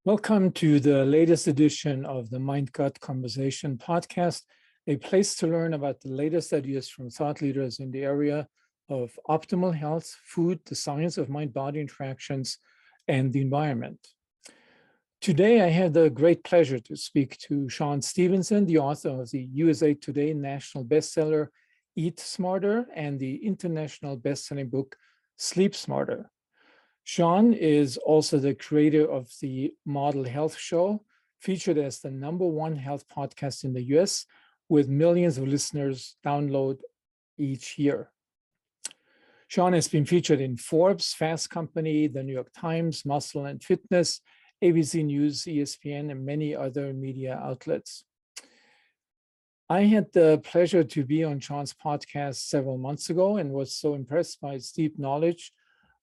Welcome to the latest edition of the Mind Gut Conversation podcast, a place to learn about the latest ideas from thought leaders in the area of optimal health, food, the science of mind-body interactions, and the environment. Today, I have the great pleasure to speak to Shawn Stevenson, the author of the USA Today national bestseller, Eat Smarter, and the international bestselling book, Sleep Smarter. Shawn is also the creator of the Model Health Show, featured as the #1 health podcast in the US, with millions of listeners download each year. Shawn has been featured in Forbes, Fast Company, the New York Times, Muscle and Fitness, ABC News, ESPN, and many other media outlets. I had the pleasure to be on Shawn's podcast several months ago and was so impressed by his deep knowledge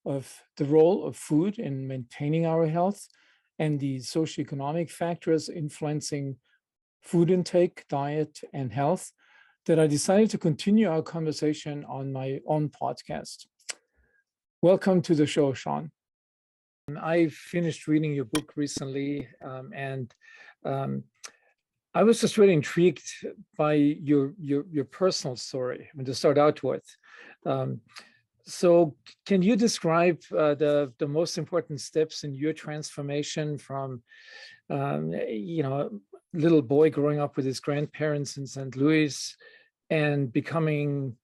of the role of food in maintaining our health and the socioeconomic factors influencing food intake, diet, and health that I decided to continue our conversation on my own podcast. Welcome to the show, Shawn. I finished reading your book recently, and I was just really intrigued by your personal story, to start out with. So can you describe the most important steps in your transformation from, little boy growing up with his grandparents in St. Louis and becoming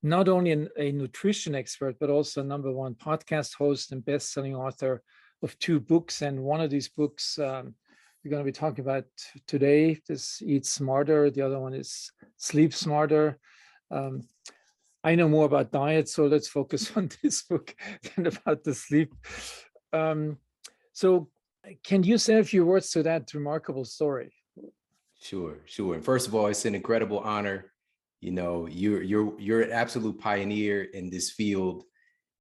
not only a nutrition expert, but also #1 podcast host and best-selling author of 2 books. And one of these books we're going to be talking about today, this Eat Smarter. The other one is Sleep Smarter. I know more about diet, so let's focus on this book than about the sleep. So can you say a few words to that remarkable story? Sure. And first of all, it's an incredible honor. You're an absolute pioneer in this field.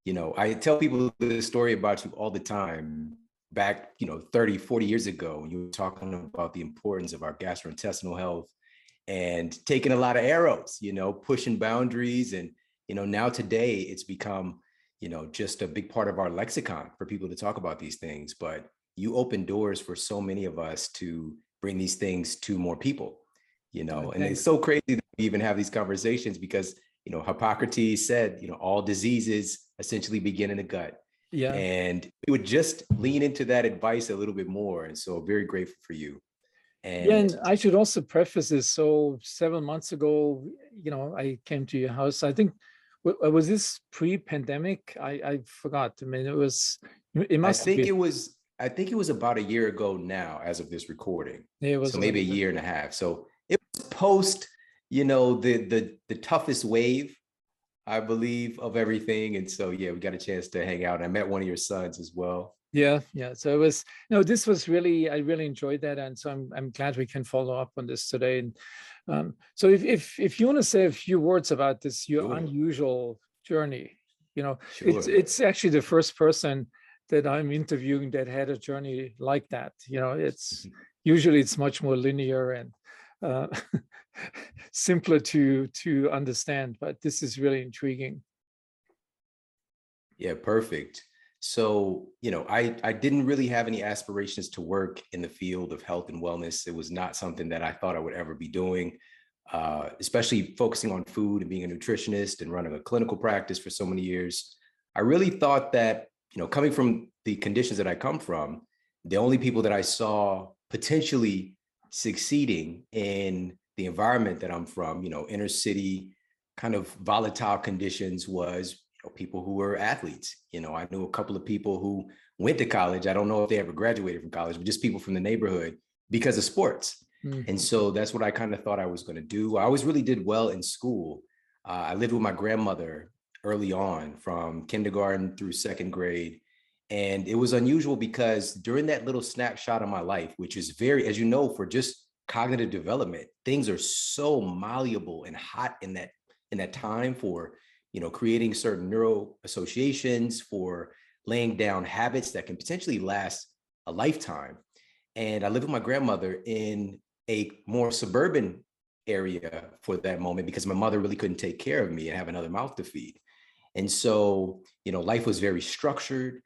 I tell people this story about you all the time. Back, 30, 40 years ago, you were talking about the importance of our gastrointestinal health and taking a lot of arrows, pushing boundaries. And, now today it's become, just a big part of our lexicon for people to talk about these things. But you open doors for so many of us to bring these things to more people, and it's so crazy that we even have these conversations because, Hippocrates said, all diseases essentially begin in the gut. Yeah. And we would just lean into that advice a little bit more. And so very grateful for you. And I should also preface this. So 7 months ago, I came to your house. I think, was this pre-pandemic? I forgot. I mean, I think it was about a year ago now, as of this recording. Yeah, it was so maybe a year and a half. So it was post, the toughest wave, I believe, of everything. And so, yeah, we got a chance to hang out. I met one of your sons as well. Yeah. So it was, this was really, I really enjoyed that. And so I'm glad we can follow up on this today. And so if you want to say a few words about this, your unusual journey, Sure. It's actually the first person that I'm interviewing that had a journey like that. It's usually it's much more linear and simpler to understand, but this is really intriguing. Yeah, perfect. So, I didn't really have any aspirations to work in the field of health and wellness. It was not something that I thought I would ever be doing, especially focusing on food and being a nutritionist and running a clinical practice for so many years. I really thought that, coming from the conditions that I come from, the only people that I saw potentially succeeding in the environment that I'm from, inner city kind of volatile conditions was people who were athletes. I knew a couple of people who went to college. I don't know if they ever graduated from college, but just people from the neighborhood because of sports. Mm-hmm. And so that's what I kind of thought I was going to do. I always really did well in school. I lived with my grandmother early on from kindergarten through 2nd grade. And it was unusual because during that little snapshot of my life, which is very, as you know, for just cognitive development, things are so malleable and hot in that time for creating certain neural associations, for laying down habits that can potentially last a lifetime. And I lived with my grandmother in a more suburban area for that moment because my mother really couldn't take care of me and have another mouth to feed. And so, life was very structured.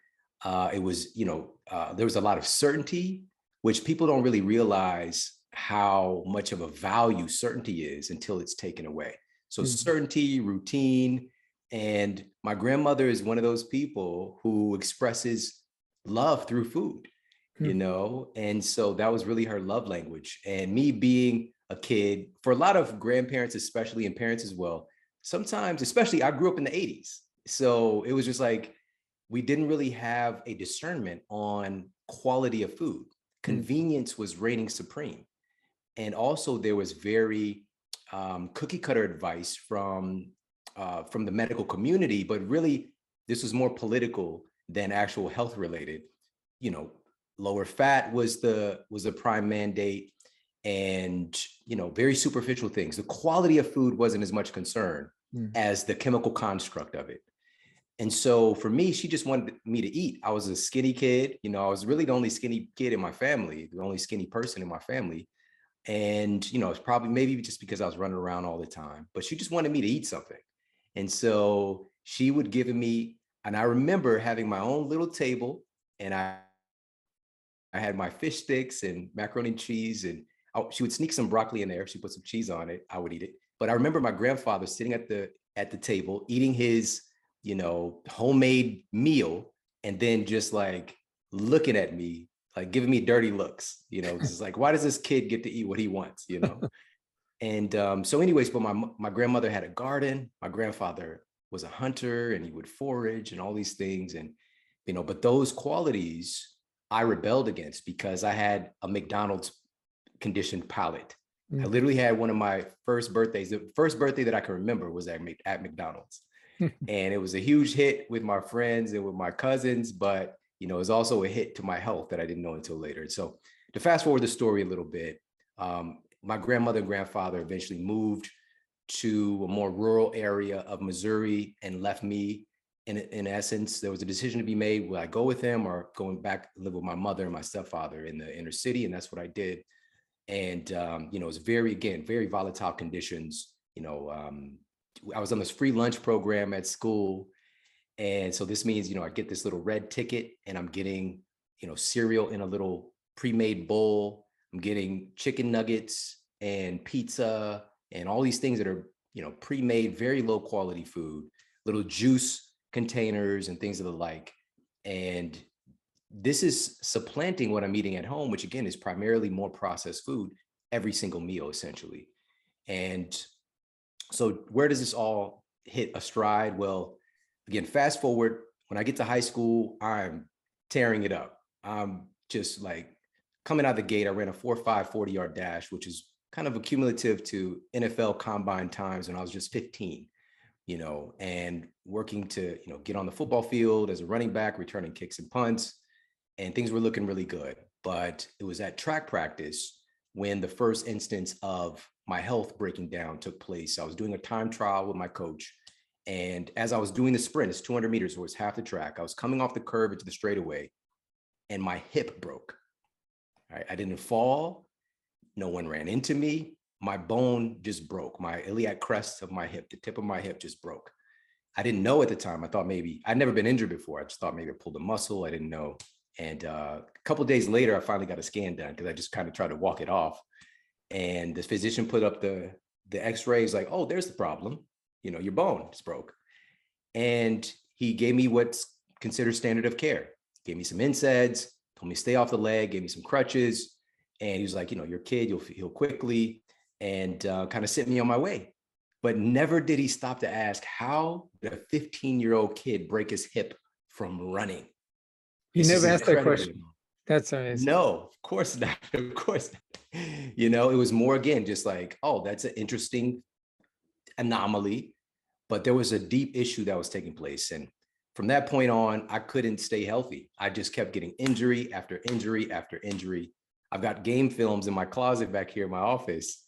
It was, there was a lot of certainty, which people don't really realize how much of a value certainty is until it's taken away. So certainty, routine, and my grandmother is one of those people who expresses love through food, and so that was really her love language. And me being a kid, for a lot of grandparents, especially, and parents as well, sometimes, especially, I grew up in the 80s. So it was just like, we didn't really have a discernment on quality of food. Convenience was reigning supreme. And also there was very cookie cutter advice from the medical community, but really this was more political than actual health related. Lower fat was the prime mandate, and very superficial things. The quality of food wasn't as much concern as the chemical construct of it. And so for me, she just wanted me to eat. I was a skinny kid. I was really the only skinny kid in my family, the only skinny person in my family. And, it's probably maybe just because I was running around all the time, but she just wanted me to eat something. And so she would give me, and I remember having my own little table, and I had my fish sticks and macaroni and cheese, and she would sneak some broccoli in there. She put some cheese on it. I would eat it. But I remember my grandfather sitting at the table, eating his, homemade meal, and then just like looking at me, like giving me dirty looks, just like, why does this kid get to eat what he wants, And so anyways, but my grandmother had a garden. My grandfather was a hunter, and he would forage and all these things. And, but those qualities I rebelled against because I had a McDonald's conditioned palate. I literally had one of my first birthdays. The first birthday that I can remember was at McDonald's. And it was a huge hit with my friends and with my cousins, but it was also a hit to my health that I didn't know until later. So to fast forward the story a little bit, my grandmother and grandfather eventually moved to a more rural area of Missouri and left me. In essence, there was a decision to be made. Will I go with him or going back and live with my mother and my stepfather in the inner city? And that's what I did. And, it was very volatile conditions. I was on this free lunch program at school. And so this means, I get this little red ticket, and I'm getting, cereal in a little pre-made bowl. I'm getting chicken nuggets and pizza and all these things that are, pre-made, very low quality food, little juice containers and things of the like. And this is supplanting what I'm eating at home, which again is primarily more processed food every single meal, essentially. And so where does this all hit a stride? Well, again, fast forward, when I get to high school, I'm tearing it up. I'm just like coming out the gate. I ran a 4.5 40-yard dash, which is kind of accumulative to NFL combine times when I was just 15, and working to, get on the football field as a running back, returning kicks and punts, and things were looking really good. But it was at track practice when the first instance of my health breaking down took place. I was doing a time trial with my coach. And as I was doing the sprint, it's 200 meters, so it's half the track. I was coming off the curve into the straightaway, and my hip broke. All right, I didn't fall. No one ran into me. My bone just broke. My iliac crest of my hip, the tip of my hip just broke. I didn't know at the time. I thought maybe, I'd never been injured before. I just thought maybe I pulled a muscle. I didn't know. And a couple of days later, I finally got a scan done because I just kind of tried to walk it off. And the physician put up the x-rays, like, oh, there's the problem. Your bone is broke. And he gave me what's considered standard of care. Gave me some NSAIDs, told me to stay off the leg, gave me some crutches. And he was like, your kid, you'll heal quickly, and kind of sent me on my way. But never did he stop to ask, how did a 15-year-old kid break his hip from running? You never asked that question. That's amazing. No, of course not. Of course not. It was more, again, just like, oh, that's an interesting anomaly. But there was a deep issue that was taking place. And from that point on, I couldn't stay healthy. I just kept getting injury after injury after injury. I've got game films in my closet back here in my office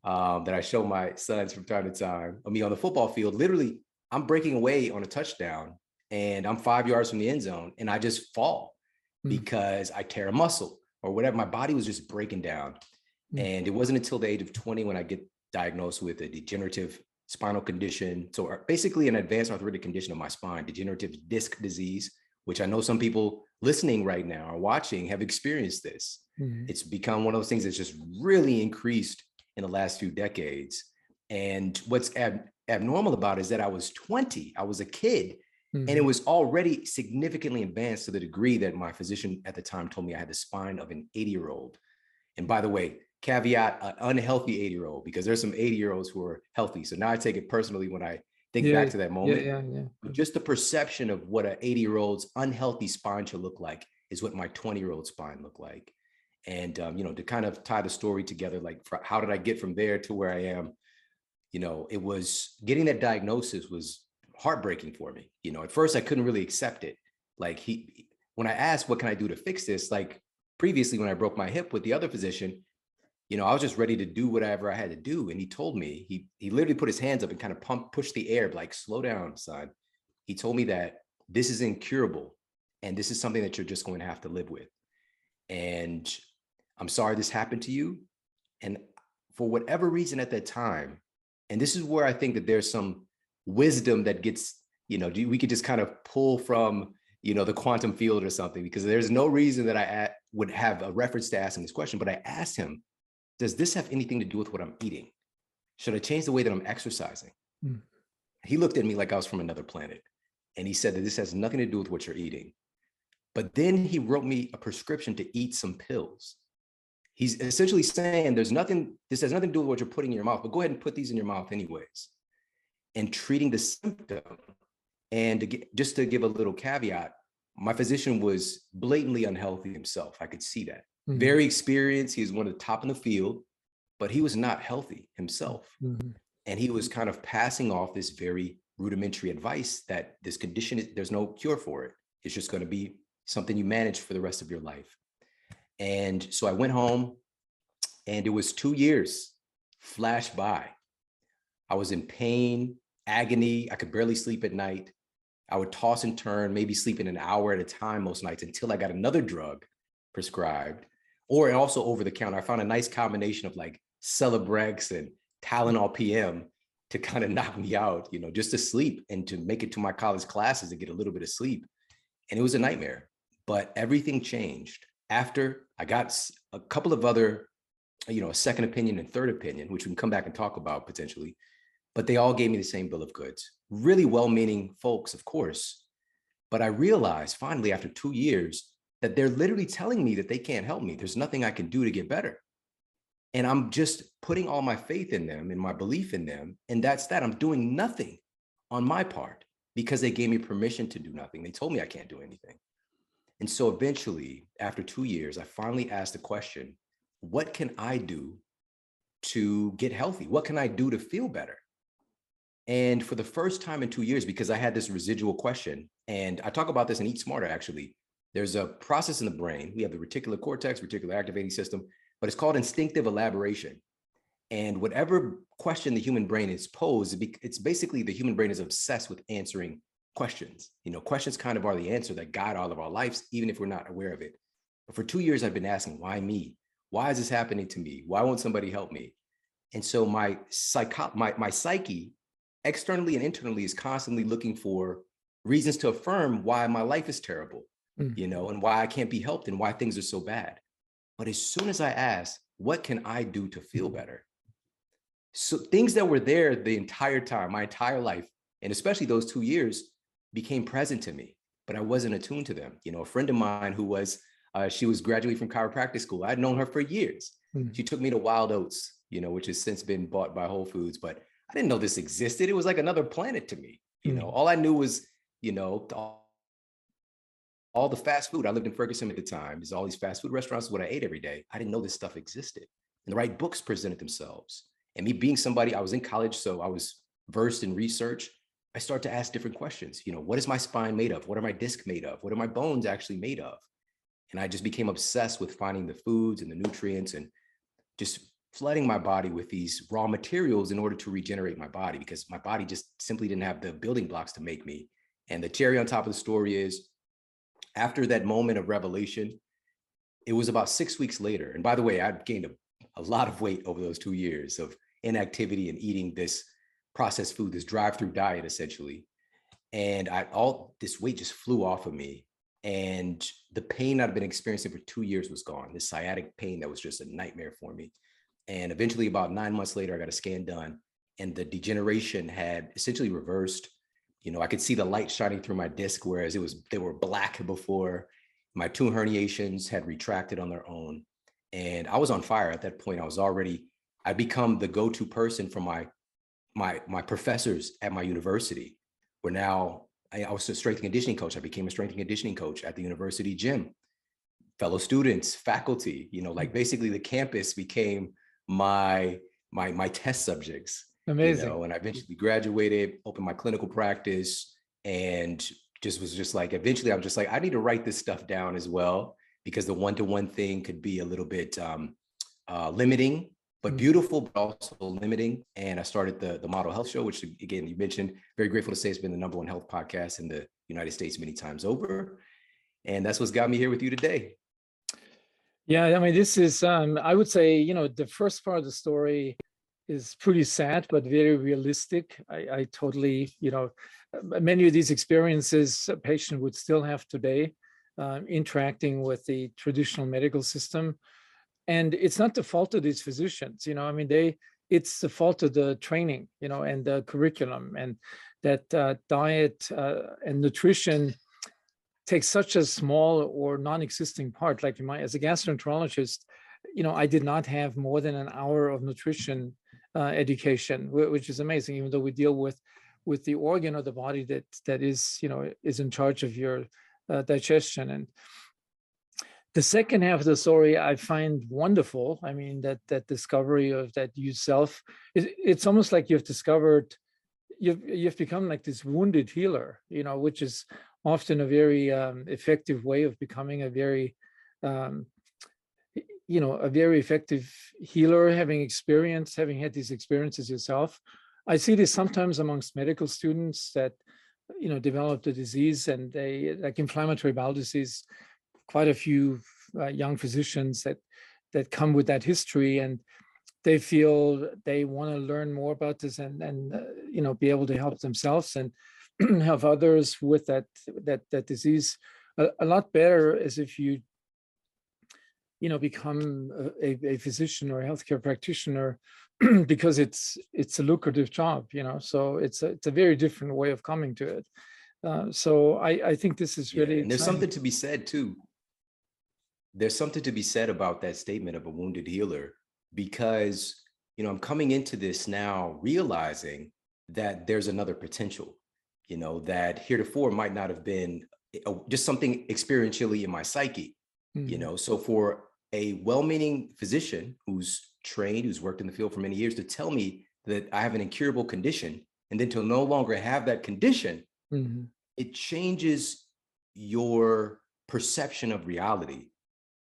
that I show my sons from time to time of me on the football field. Literally, I'm breaking away on a touchdown and I'm 5 yards from the end zone and I just fall because I tear a muscle or whatever. My body was just breaking down. And it wasn't until the age of 20 when I get diagnosed with a degenerative spinal condition. So basically an advanced arthritic condition of my spine, degenerative disc disease, which I know some people listening right now or watching have experienced this. It's become one of those things that's just really increased in the last few decades. And what's abnormal about it is that I was 20, I was a kid, and it was already significantly advanced to the degree that my physician at the time told me I had the spine of an 80-year-old. And by the way, caveat, an unhealthy 80-year-old, because there's some 80-year-olds who are healthy. So now I take it personally when I think back to that moment. But just the perception of what an 80-year-old's unhealthy spine should look like is what my 20-year-old spine looked like. And, to kind of tie the story together, like how did I get from there to where I am? It was getting that diagnosis was heartbreaking for me. At first I couldn't really accept it. Like when I asked, what can I do to fix this? Like previously when I broke my hip with the other physician, I was just ready to do whatever I had to do. And he told me, he literally put his hands up and kind of pushed the air, like, slow down, son. He told me that this is incurable. And this is something that you're just going to have to live with. And I'm sorry this happened to you. And for whatever reason at that time, and this is where I think that there's some wisdom that gets, we could just kind of pull from, the quantum field or something, because there's no reason that I would have a reference to asking this question. But I asked him, does this have anything to do with what I'm eating? Should I change the way that I'm exercising? He looked at me like I was from another planet. And he said that this has nothing to do with what you're eating. But then he wrote me a prescription to eat some pills. He's essentially saying this has nothing to do with what you're putting in your mouth, but go ahead and put these in your mouth anyways. And treating the symptom. And just to give a little caveat, my physician was blatantly unhealthy himself. I could see that. Very experienced. He was one of the top in the field, but he was not healthy himself. And he was kind of passing off this very rudimentary advice that this condition, there's no cure for it. It's just going to be something you manage for the rest of your life. And so I went home, and it was 2 years flashed by. I was in pain, agony. I could barely sleep at night. I would toss and turn, maybe sleeping an hour at a time most nights, until I got another drug prescribed, or also over the counter. I found a nice combination of like Celebrex and Tylenol PM to kind of knock me out, just to sleep and to make it to my college classes to get a little bit of sleep. And it was a nightmare, but everything changed after I got a couple of other, a second opinion and third opinion, which we can come back and talk about potentially, but they all gave me the same bill of goods. Really well-meaning folks, of course. But I realized finally after 2 years that they're literally telling me that they can't help me. There's nothing I can do to get better. And I'm just putting all my faith in them and my belief in them. And that's that. I'm doing nothing on my part because they gave me permission to do nothing. They told me I can't do anything. And so eventually, after 2 years, I finally asked the question, what can I do to get healthy? What can I do to feel better? And for the first time in 2 years, because I had this residual question, and I talk about this in Eat Smarter, actually, there's a process in the brain. We have the reticular cortex, reticular activating system, but it's called instinctive elaboration. And whatever question the human brain is posed, it's basically the human brain is obsessed with answering questions. Questions kind of are the answer that guide all of our lives, even if we're not aware of it. But for 2 years, I've been asking, why me? Why is this happening to me? Why won't somebody help me? And so my psyche, externally and internally, is constantly looking for reasons to affirm why my life is terrible, and why I can't be helped and why things are so bad. But as soon as I asked, what can I do to feel better? So things that were there the entire time, my entire life, and especially those 2 years, became present to me, but I wasn't attuned to them. A friend of mine who was, she was graduating from chiropractic school. I'd known her for years. She took me to Wild Oats, which has since been bought by Whole Foods, but I didn't know this existed. It was like another planet to me. All I knew was, all the fast food. I lived in Ferguson at the time. There's all these fast food restaurants, what I ate every day. I didn't know this stuff existed. And the right books presented themselves. And me being somebody, I was in college, so I was versed in research. I start to ask different questions. What is my spine made of? What are my discs made of? What are my bones actually made of? And I just became obsessed with finding the foods and the nutrients and just flooding my body with these raw materials in order to regenerate my body, because my body just simply didn't have the building blocks to make me. And the cherry on top of the story is, after that moment of revelation, it was about 6 weeks later. And by the way, I'd gained a lot of weight over those 2 years of inactivity and eating this processed food, this drive-through diet, essentially. And all this weight just flew off of me. And the pain I'd been experiencing for 2 years was gone. This sciatic pain that was just a nightmare for me. And eventually, about 9 months later, I got a scan done, and the degeneration had essentially reversed. I could see the light shining through my disc, whereas they were black before. My two herniations had retracted on their own, and I was on fire at that point. I'd become the go-to person for my professors at my university. Where now I was a strength and conditioning coach. I became a strength and conditioning coach at the university gym. Fellow students, faculty, like basically the campus became my test subjects. Amazing. And I eventually graduated, opened my clinical practice, and eventually I was just like, I need to write this stuff down as well, because the one-to-one thing could be a little bit limiting, but beautiful, but also limiting. And I started the Model Health Show, which again, you mentioned, very grateful to say it's been the #1 health podcast in the United States many times over. And that's what's got me here with you today. Yeah, I mean, this is, I would say, the first part of the story is pretty sad, but very realistic. I totally, many of these experiences a patient would still have today, interacting with the traditional medical system. And it's not the fault of these physicians, I mean, it's the fault of the training, and the curriculum, and that diet and nutrition takes such a small or non-existing part. Like as a gastroenterologist, I did not have more than an hour of nutrition education, which is amazing, even though we deal with the organ of the body that is, is in charge of your digestion. And the second half of the story I find wonderful. I mean, that discovery of that you self, it's almost like you've discovered, you've become like this wounded healer, which is often a very effective way of becoming a very effective healer, having had these experiences yourself. I see this sometimes amongst medical students that develop the disease, and they, like inflammatory bowel disease, quite a few young physicians that come with that history, and they feel they want to learn more about this and be able to help themselves and help others with that disease a lot better, as if you become a physician or a healthcare practitioner, because it's a lucrative job, so it's a very different way of coming to it. So I think this is really and there's something to be said too. There's something to be said about that statement of a wounded healer, because I'm coming into this now realizing that there's another potential, that heretofore might not have been just something experientially in my psyche. So for a well-meaning physician who's trained, who's worked in the field for many years, to tell me that I have an incurable condition, and then to no longer have that condition, it changes your perception of reality.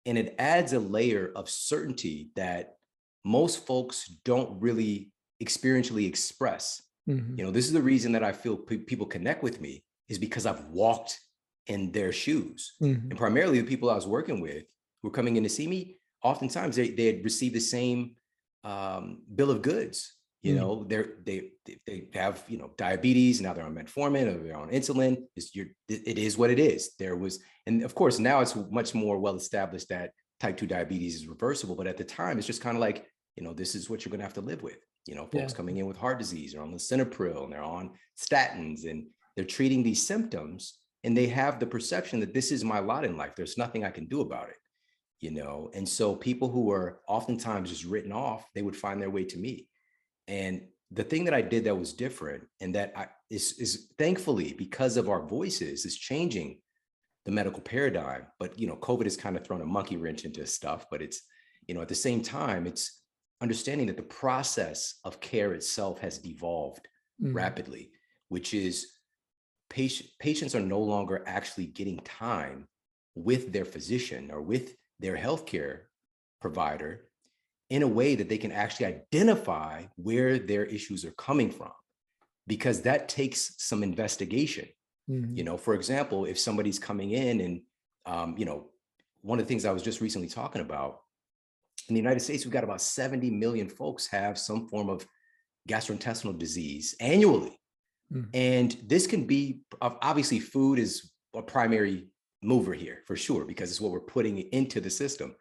And it adds a layer of certainty that most folks don't really experientially express. This is the reason that I feel people connect with me, is because I've walked in their shoes. And primarily the people I was working with who were coming in to see me, oftentimes they had received the same bill of goods. They have diabetes, now they're on metformin, or they're on insulin. It is what it is. And of course now it's much more well established that type 2 diabetes is reversible, but at the time it's just kind of like, this is what you're going to have to live with. Folks coming in with heart disease are on lisinopril, and they're on statins, and they're treating these symptoms, and they have the perception that this is my lot in life. There's nothing I can do about it, And so people who are oftentimes just written off, they would find their way to me. And the thing that I did that was different, and that is thankfully, because of our voices, is changing the medical paradigm. But, COVID has kind of thrown a monkey wrench into stuff, but it's, at the same time, it's understanding that the process of care itself has devolved rapidly, which is patients are no longer actually getting time with their physician or with their healthcare provider in a way that they can actually identify where their issues are coming from, because that takes some investigation. For example, if somebody's coming in and, one of the things I was just recently talking about, in the United States, we've got about 70 million folks have some form of gastrointestinal disease annually. And this can be, obviously food is a primary mover here for sure, because it's what we're putting into the system.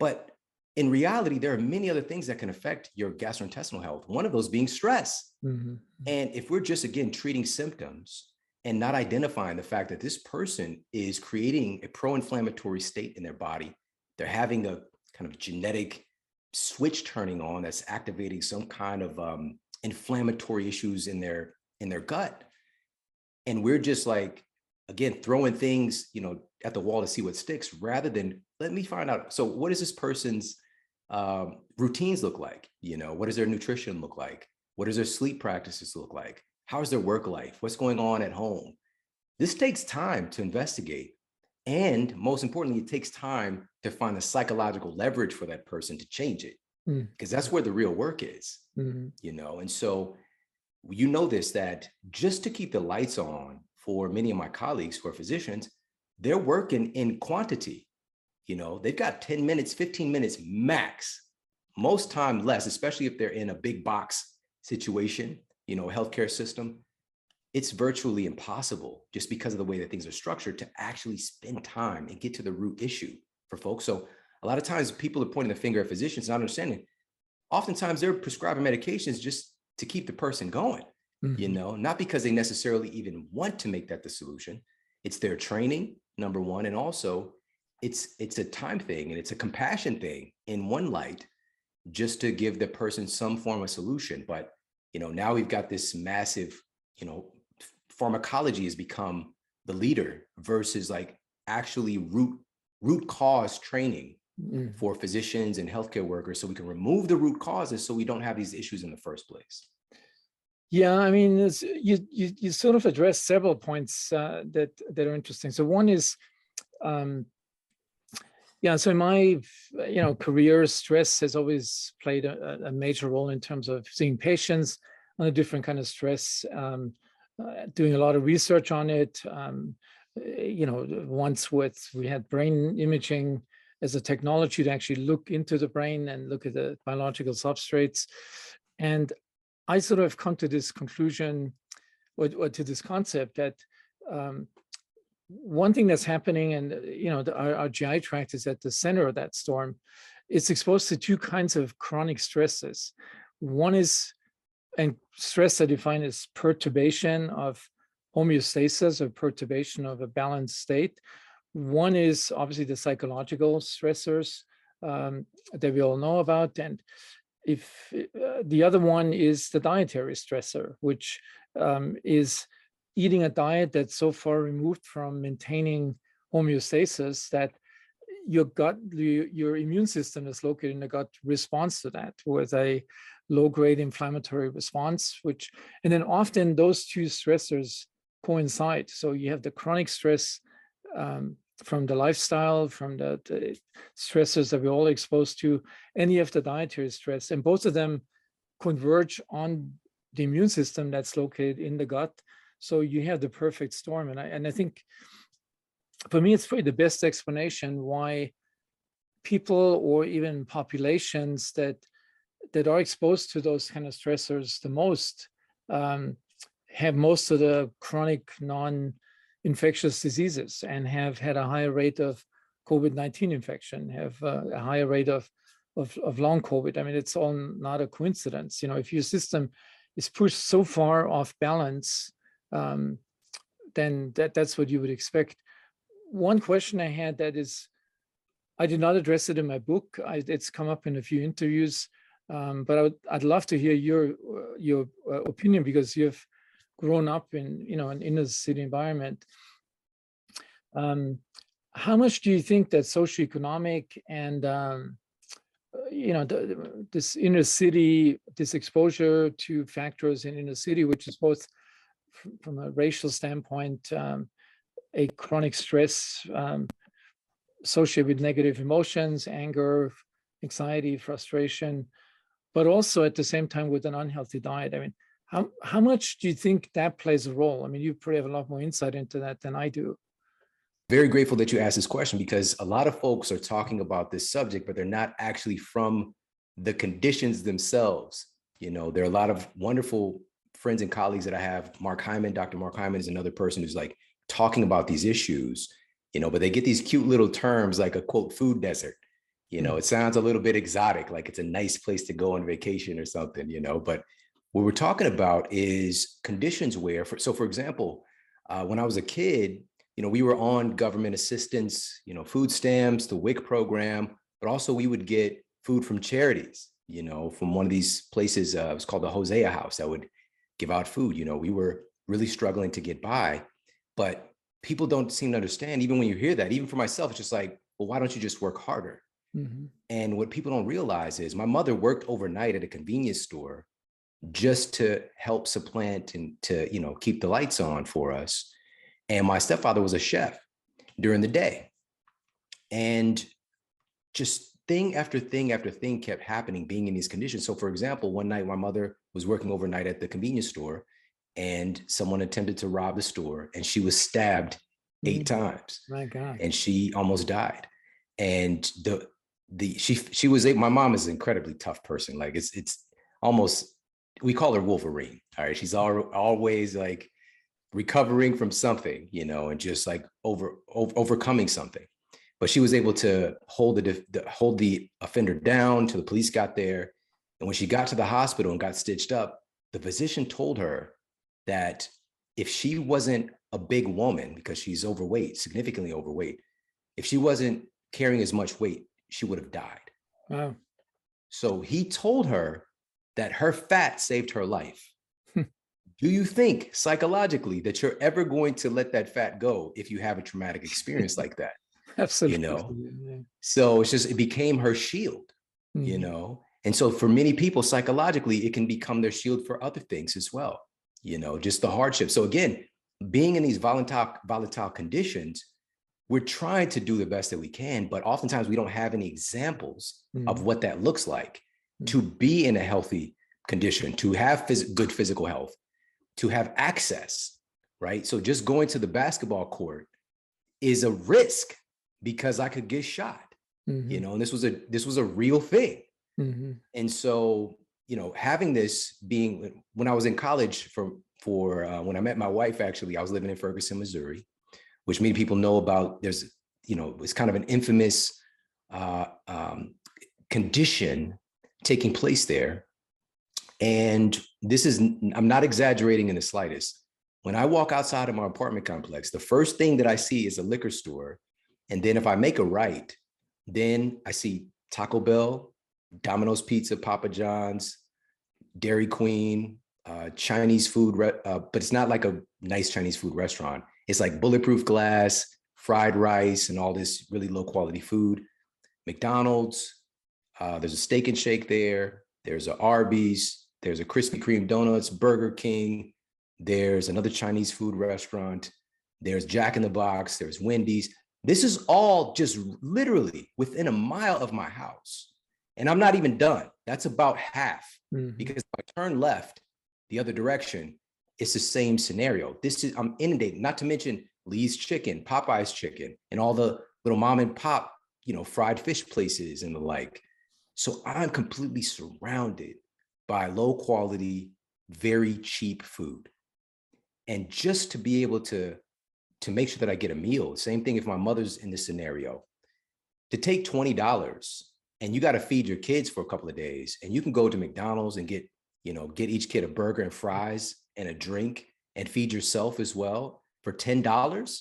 But in reality, there are many other things that can affect your gastrointestinal health. One of those being stress. Mm-hmm. And if we're just, again, treating symptoms and not identifying the fact that this person is creating a pro-inflammatory state in their body, they're having a kind of genetic switch turning on that's activating some kind of inflammatory issues in their gut. And we're just like, again, throwing things, at the wall to see what sticks, rather than let me find out. So what does this person's routines look like? What does their nutrition look like? What does their sleep practices look like? How's their work life? What's going on at home? This takes time to investigate. And most importantly, it takes time to find the psychological leverage for that person to change it, because that's where the real work is, And so, this, that just to keep the lights on for many of my colleagues who are physicians, they're working in quantity. They've got 10 minutes, 15 minutes max, most time less, especially if they're in a big box situation, healthcare system. It's virtually impossible, just because of the way that things are structured, to actually spend time and get to the root issue for folks. So a lot of times people are pointing the finger at physicians, not understanding. Oftentimes they're prescribing medications just to keep the person going, not because they necessarily even want to make that the solution. It's their training, number one. And also it's a time thing, and it's a compassion thing in one light, just to give the person some form of solution. But, now we've got this massive, pharmacology has become the leader versus like actually root cause training for physicians and healthcare workers, so we can remove the root causes so we don't have these issues in the first place. Yeah, I mean, you sort of addressed several points that are interesting. So one is, so in my career, stress has always played a major role in terms of seeing patients on a different kind of stress, doing a lot of research on it. Once we had brain imaging as a technology to actually look into the brain and look at the biological substrates. And I sort of come to this conclusion, or to this concept, that one thing that's happening, and our GI tract is at the center of that storm. It's exposed to two kinds of chronic stresses. One is, and stress I define as perturbation of homeostasis, or perturbation of a balanced state. One is obviously the psychological stressors that we all know about, and if the other one is the dietary stressor, which is eating a diet that's so far removed from maintaining homeostasis that your gut, your immune system is located in the gut, responds to that with a low-grade inflammatory response, and then often those two stressors coincide. So you have the chronic stress from the lifestyle, from the stressors that we're all exposed to, and you have the dietary stress, and both of them converge on the immune system that's located in the gut. So you have the perfect storm. And I think for me, it's probably the best explanation why people, or even populations that are exposed to those kind of stressors the most, have most of the chronic non-infectious diseases, and have had a higher rate of COVID-19 infection, have a higher rate of long COVID. I mean, it's all not a coincidence. If your system is pushed so far off balance, then that's what you would expect. One question I had that is, I did not address it in my book. It's come up in a few interviews, but I'd love to hear your opinion, because you've grown up in an inner city environment. How much do you think that socioeconomic and this inner city, this exposure to factors in inner city, which is both from a racial standpoint, a chronic stress associated with negative emotions, anger, anxiety, frustration, but also at the same time with an unhealthy diet? I mean, how much do you think that plays a role? I mean, you probably have a lot more insight into that than I do. Very grateful that you asked this question, because a lot of folks are talking about this subject, but they're not actually from the conditions themselves. There are a lot of wonderful friends and colleagues that I have. Mark Hyman, Dr. Mark Hyman is another person who's like talking about these issues. but they get these cute little terms like a quote food desert. It sounds a little bit exotic, like it's a nice place to go on vacation or something, but what we're talking about is conditions where, for example, when I was a kid, we were on government assistance, food stamps, the WIC program, but also we would get food from charities, from one of these places. It was called the Hosea House that would give out food. We were really struggling to get by, but people don't seem to understand, even when you hear that, even for myself, it's just like, well, why don't you just work harder? And what people don't realize is my mother worked overnight at a convenience store just to help supplant and to, keep the lights on for us. And my stepfather was a chef during the day. And just thing after thing after thing kept happening, being in these conditions. So for example, one night my mother was working overnight at the convenience store and someone attempted to rob the store and she was stabbed 8 times. My God. And she almost died. And she was my mom is an incredibly tough person. Like it's almost, we call her Wolverine. All right. She's always like recovering from something, and just like overcoming something. But she was able to hold the offender down till the police got there. And when she got to the hospital and got stitched up, the physician told her that if she wasn't a big woman, because she's overweight, significantly overweight, if she wasn't carrying as much weight, she would have died. Wow. So he told her that her fat saved her life. Do you think psychologically that you're ever going to let that fat go if you have a traumatic experience like that? Absolutely. So it became her shield, And so for many people, psychologically, it can become their shield for other things as well, just the hardship. So again, being in these volatile conditions, we're trying to do the best that we can, but oftentimes we don't have any examples of what that looks like to be in a healthy condition, to have good physical health, to have access, right? So just going to the basketball court is a risk because I could get shot, and this was a real thing. And so, having this being, when I was in college for when I met my wife, actually, I was living in Ferguson, Missouri, which many people know about. There's, it's kind of an infamous condition taking place there. And I'm not exaggerating in the slightest. When I walk outside of my apartment complex, the first thing that I see is a liquor store. And then if I make a right, then I see Taco Bell, Domino's Pizza, Papa John's, Dairy Queen, Chinese food, but it's not like a nice Chinese food restaurant. It's like bulletproof glass, fried rice, and all this really low quality food. McDonald's, there's a Steak and Shake there. There's a Arby's, there's a Krispy Kreme Donuts, Burger King. There's another Chinese food restaurant. There's Jack in the Box, there's Wendy's. This is all just literally within a mile of my house. And I'm not even done. That's about half. Because if I turn left the other direction, it's the same scenario. I'm inundated, not to mention Lee's Chicken, Popeye's Chicken, and all the little mom and pop, fried fish places and the like. So I'm completely surrounded by low quality, very cheap food. And just to be able to make sure that I get a meal, same thing if my mother's in this scenario, to take $20 and you got to feed your kids for a couple of days, and you can go to McDonald's and get each kid a burger and fries and a drink and feed yourself as well for $10,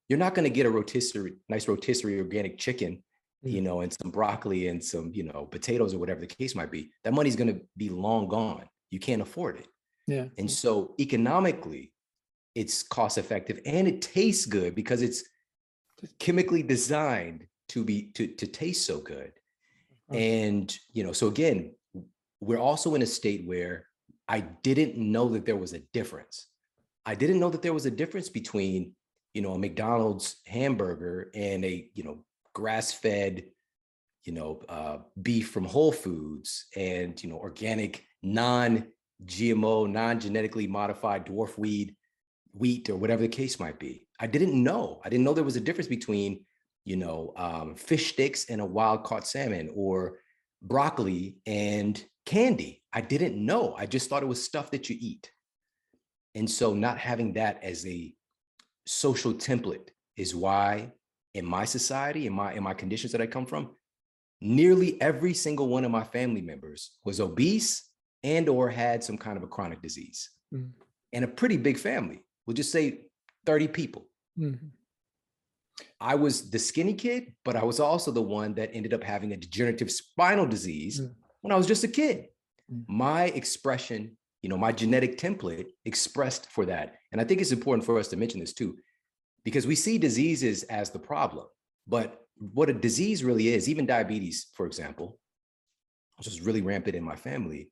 you're not going to get a nice rotisserie organic chicken, and some broccoli and some, potatoes or whatever the case might be. That money's going to be long gone. You can't afford it. Yeah. And so economically, it's cost effective and it tastes good because it's chemically designed to taste so good. And, so again, we're also in a state where I didn't know that there was a difference. I didn't know that there was a difference between, a McDonald's hamburger and a, grass-fed, beef from Whole Foods and, organic, non-GMO, non-genetically modified dwarf wheat or whatever the case might be. I didn't know there was a difference between, fish sticks and a wild caught salmon, or broccoli and candy. I didn't know. I just thought it was stuff that you eat. And so not having that as a social template is why in my society, in my conditions that I come from, nearly every single one of my family members was obese and or had some kind of a chronic disease. Mm. And a pretty big family. We'll just say 30 people. Mm-hmm. I was the skinny kid, but I was also the one that ended up having a degenerative spinal disease when I was just a kid. My expression, my genetic template expressed for that. And I think it's important for us to mention this too, because we see diseases as the problem, but what a disease really is, even diabetes, for example, which is really rampant in my family,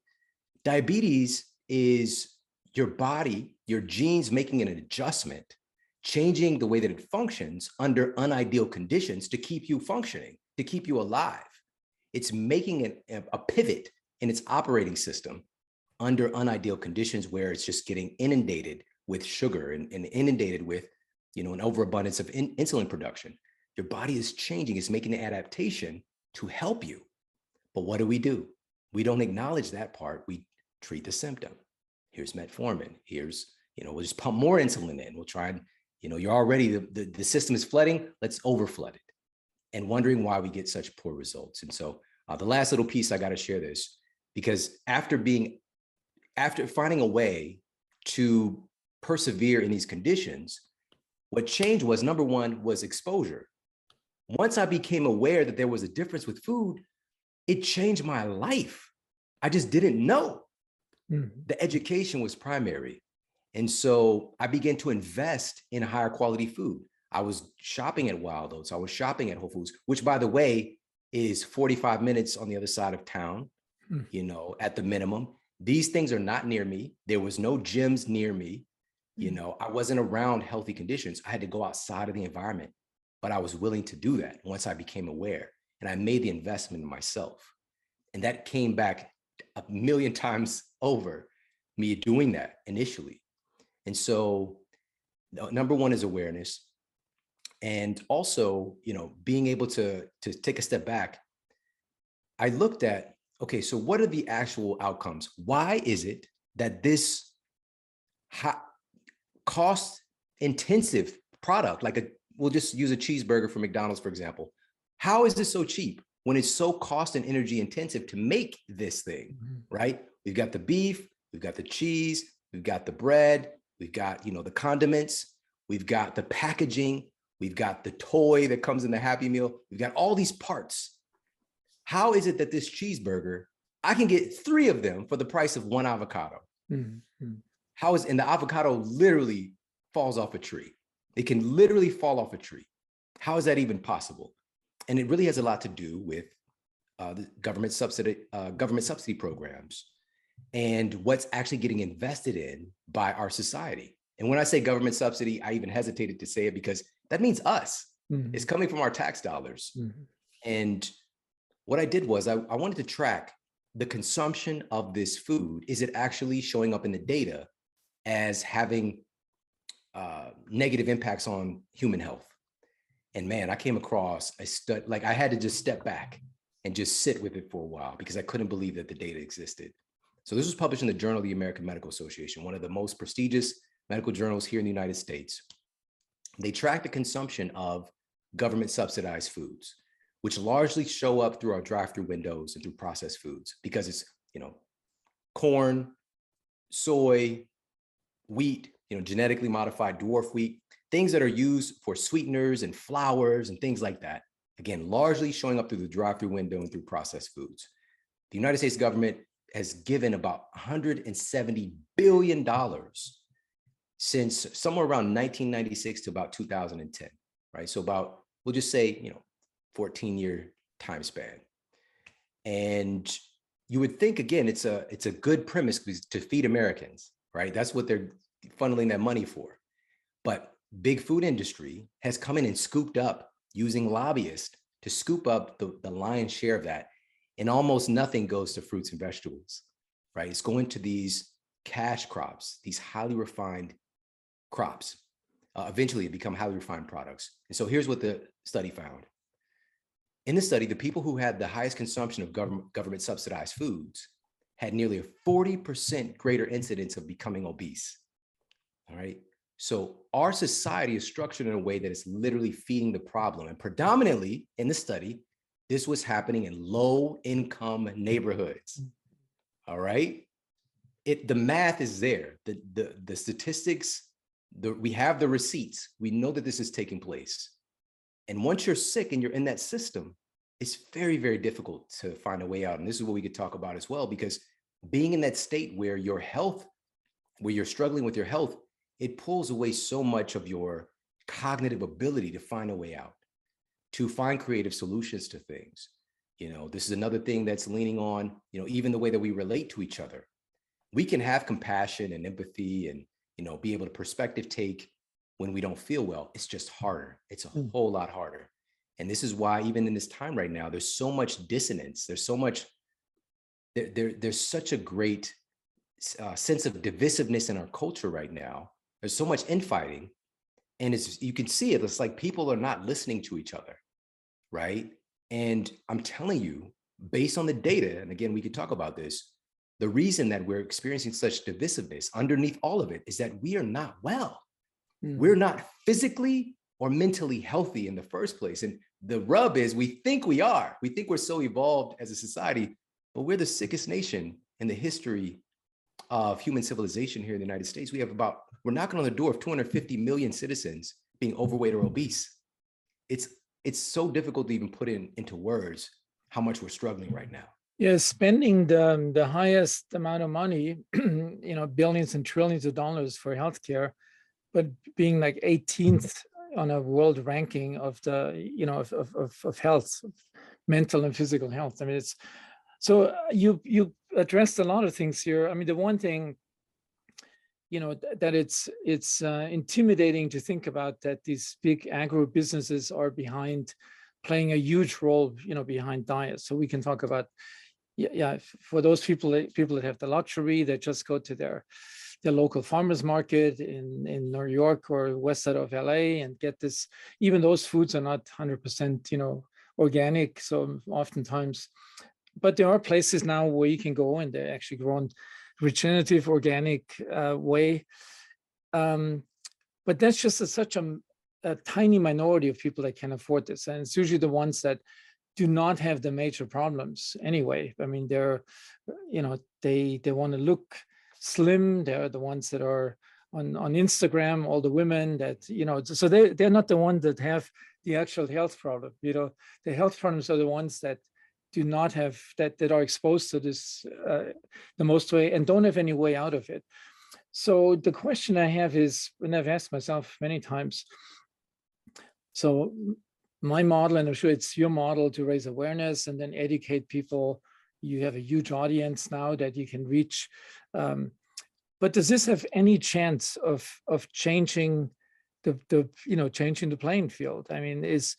diabetes is your body, your genes making an adjustment, changing the way that it functions under unideal conditions to keep you functioning, to keep you alive. It's making a pivot in its operating system under unideal conditions where it's just getting inundated with sugar and inundated with, an overabundance of insulin production. Your body is changing. It's making an adaptation to help you. But what do? We don't acknowledge that part. We treat the symptom. Here's metformin. Here's, we'll just pump more insulin in. We'll try and, you're already, the system is flooding. Let's overflood it. And wondering why we get such poor results. And so the last little piece, I got to share this, because after finding a way to persevere in these conditions, what changed was, number one, was exposure. Once I became aware that there was a difference with food, it changed my life. I just didn't know. Mm-hmm. The education was primary. And so I began to invest in higher quality food. I was shopping at Wild Oats. I was shopping at Whole Foods, which, by the way, is 45 minutes on the other side of town, at the minimum. These things are not near me. There was no gyms near me. I wasn't around healthy conditions. I had to go outside of the environment, but I was willing to do that once I became aware, and I made the investment in myself. And that came back a million times over, me doing that initially. And so number one is awareness. And also, being able to take a step back. I looked at, okay, so what are the actual outcomes? Why is it that this cost intensive product, we'll just use a cheeseburger from McDonald's, for example. How is this so cheap when it's so cost and energy intensive to make this thing, right? We've got the beef, we've got the cheese, we've got the bread, we've got, the condiments, we've got the packaging, we've got the toy that comes in the Happy Meal. We've got all these parts. How is it that this cheeseburger, I can get 3 of them for the price of 1 avocado? Mm-hmm. And the avocado literally falls off a tree. It can literally fall off a tree. How is that even possible? And it really has a lot to do with the government subsidy programs and what's actually getting invested in by our society. And when I say government subsidy, I even hesitated to say it because that means us. Mm-hmm. It's coming from our tax dollars. Mm-hmm. And what I did was I wanted to track the consumption of this food. Is it actually showing up in the data as having negative impacts on human health? And man, I came across I had to just step back and just sit with it for a while because I couldn't believe that the data existed. So this was published in the Journal of the American Medical Association, one of the most prestigious medical journals here in the United States. They track the consumption of government subsidized foods, which largely show up through our drive-through windows and through processed foods, because it's, corn, soy, wheat, genetically modified dwarf wheat, things that are used for sweeteners and flours and things like that. Again, largely showing up through the drive-through window and through processed foods. The United States government has given about $170 billion since somewhere around 1996 to about 2010, right? So about, we'll just say, 14-year time span. And you would think, again, it's a good premise to feed Americans, right? That's what they're funneling that money for. But big food industry has come in and scooped up, using lobbyists to scoop up the lion's share of that. And almost nothing goes to fruits and vegetables, right? It's going to these cash crops, these highly refined crops. Eventually, it become highly refined products. And so here's what the study found. In the study, the people who had the highest consumption of government subsidized foods had nearly a 40% greater incidence of becoming obese. All right. So our society is structured in a way that is literally feeding the problem. And predominantly in the study, this was happening in low income neighborhoods. All right. The math is there. The statistics, we have the receipts. We know that this is taking place. And once you're sick and you're in that system, it's very, very difficult to find a way out. And this is what we could talk about as well, because being in that state where your health, where you're struggling with your health, it pulls away so much of your cognitive ability to find a way out, to find creative solutions to things. This is another thing that's leaning on, even the way that we relate to each other. We can have compassion and empathy and, be able to perspective take when we don't feel well. It's just harder. It's a whole lot harder. And this is why even in this time right now, there's so much dissonance. There's so much, there's such a great sense of divisiveness in our culture right now. There's so much infighting, and you can see it. It's like people are not listening to each other, right? And I'm telling you, based on the data, and again, we could talk about this, the reason that we're experiencing such divisiveness underneath all of it is that we are not well. We're not physically or mentally healthy in the first place. And the rub is we think we are. We think we're so evolved as a society, but we're the sickest nation in the history of human civilization here in the United States. We're knocking on the door of 250 million citizens being overweight or obese. It's so difficult to even put into words how much we're struggling right now. Yeah, spending the highest amount of money, billions and trillions of dollars for healthcare, but being like 18th on a world ranking of of health, mental and physical health. I mean, it's so you addressed a lot of things here. I mean, the one thing, that it's intimidating to think about that these big agro businesses are playing a huge role, behind diets. So we can talk about, for those people that have the luxury, that just go to their local farmers market in New York or west side of LA and get this. Even those foods are not 100%, organic. So oftentimes, but there are places now where you can go and they're actually grown regenerative, organic way. But that's just such a tiny minority of people that can afford this. And it's usually the ones that do not have the major problems anyway. I mean, they're, they want to look slim. They're the ones that are on Instagram, all the women that, so they're not the ones that have the actual health problem. The health problems are the ones that do not have, that are exposed to this the most way and don't have any way out of it. So the question I have is, and I've asked myself many times, so my model, and I'm sure it's your model, to raise awareness and then educate people. You have a huge audience now that you can reach. But does this have any chance of changing changing the playing field? I mean, is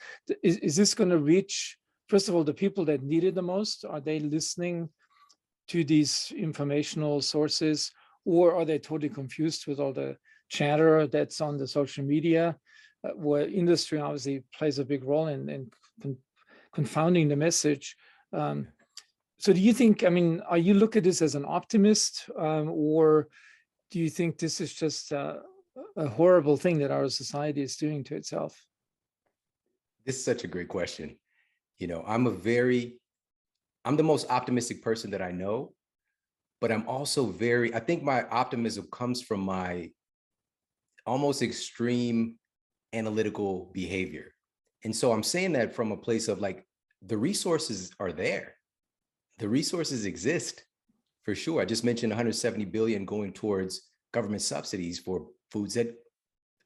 this going to reach, first of all, the people that need it the most? Are they listening to these informational sources, or are they totally confused with all the chatter that's on the social media, where industry obviously plays a big role in confounding the message? So do you think, I mean, are you look at this as an optimist, or do you think this is just a horrible thing that our society is doing to itself? This is such a great question. I'm the most optimistic person that I know, but I'm also I think my optimism comes from my almost extreme analytical behavior. And so I'm saying that from a place of like, the resources are there. The resources exist for sure. I just mentioned 170 billion going towards government subsidies for foods that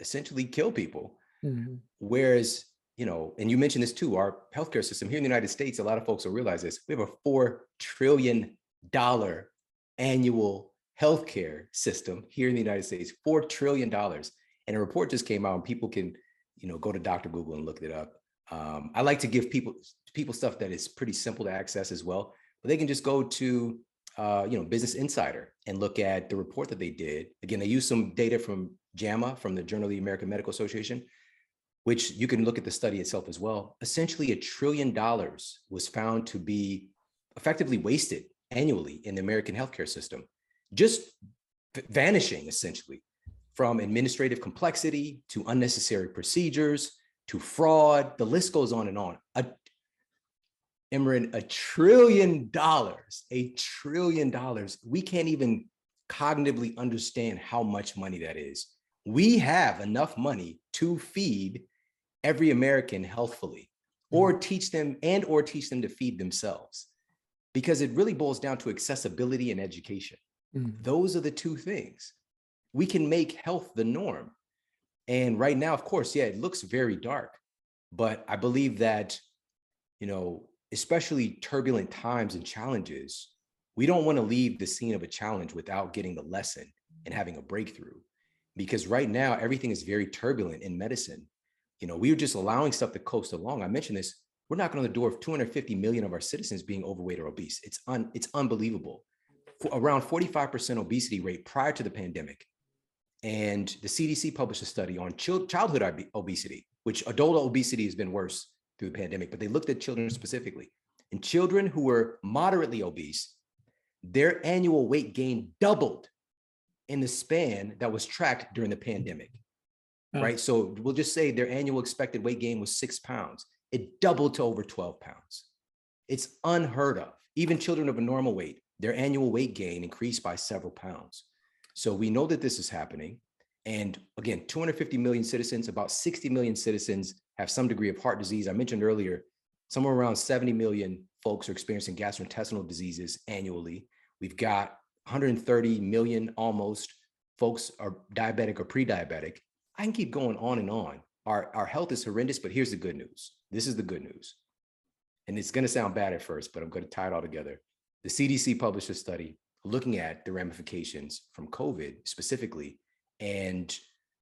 essentially kill people. Mm-hmm. Whereas, and you mentioned this too, our healthcare system here in the United States, a lot of folks will realize this, we have a $4 trillion annual healthcare system here in the United States, $4 trillion. And a report just came out, and people can, go to Dr. Google and look it up. I like to give people stuff that is pretty simple to access as well, but they can just go to, Business Insider and look at the report that they did. Again, they use some data from JAMA, from the Journal of the American Medical Association, which you can look at the study itself as well. Essentially, $1 trillion was found to be effectively wasted annually in the American healthcare system, just vanishing essentially from administrative complexity to unnecessary procedures to fraud. The list goes on and on. Imran, $1 trillion, $1 trillion. We can't even cognitively understand how much money that is. We have enough money to feed every American healthfully, or teach them to feed themselves, because it really boils down to accessibility and education. Those are the two things. We can make health the norm. And right now, of course, yeah, it looks very dark, but I believe that, especially turbulent times and challenges, we don't want to leave the scene of a challenge without getting the lesson and having a breakthrough. Because right now, everything is very turbulent in medicine. We are just allowing stuff to coast along. I mentioned this. We're knocking on the door of 250 million of our citizens being overweight or obese. It's unbelievable. Around 45% obesity rate prior to the pandemic. And the CDC published a study on childhood obesity, which adult obesity has been worse through the pandemic, but they looked at children specifically. And children who were moderately obese, their annual weight gain doubled in the span that was tracked during the pandemic, right? So we'll just say their annual expected weight gain was 6 pounds. It doubled to over 12 pounds. It's unheard of. Even children of a normal weight, their annual weight gain increased by several pounds. So we know that this is happening. And again, 250 million citizens, about 60 million citizens have some degree of heart disease. I mentioned earlier, somewhere around 70 million folks are experiencing gastrointestinal diseases annually. We've got 130 million almost folks are diabetic or pre-diabetic. I can keep going on and on. Our health is horrendous, but here's the good news. This is the good news. And it's going to sound bad at first, but I'm going to tie it all together. The CDC published a study looking at the ramifications from COVID specifically and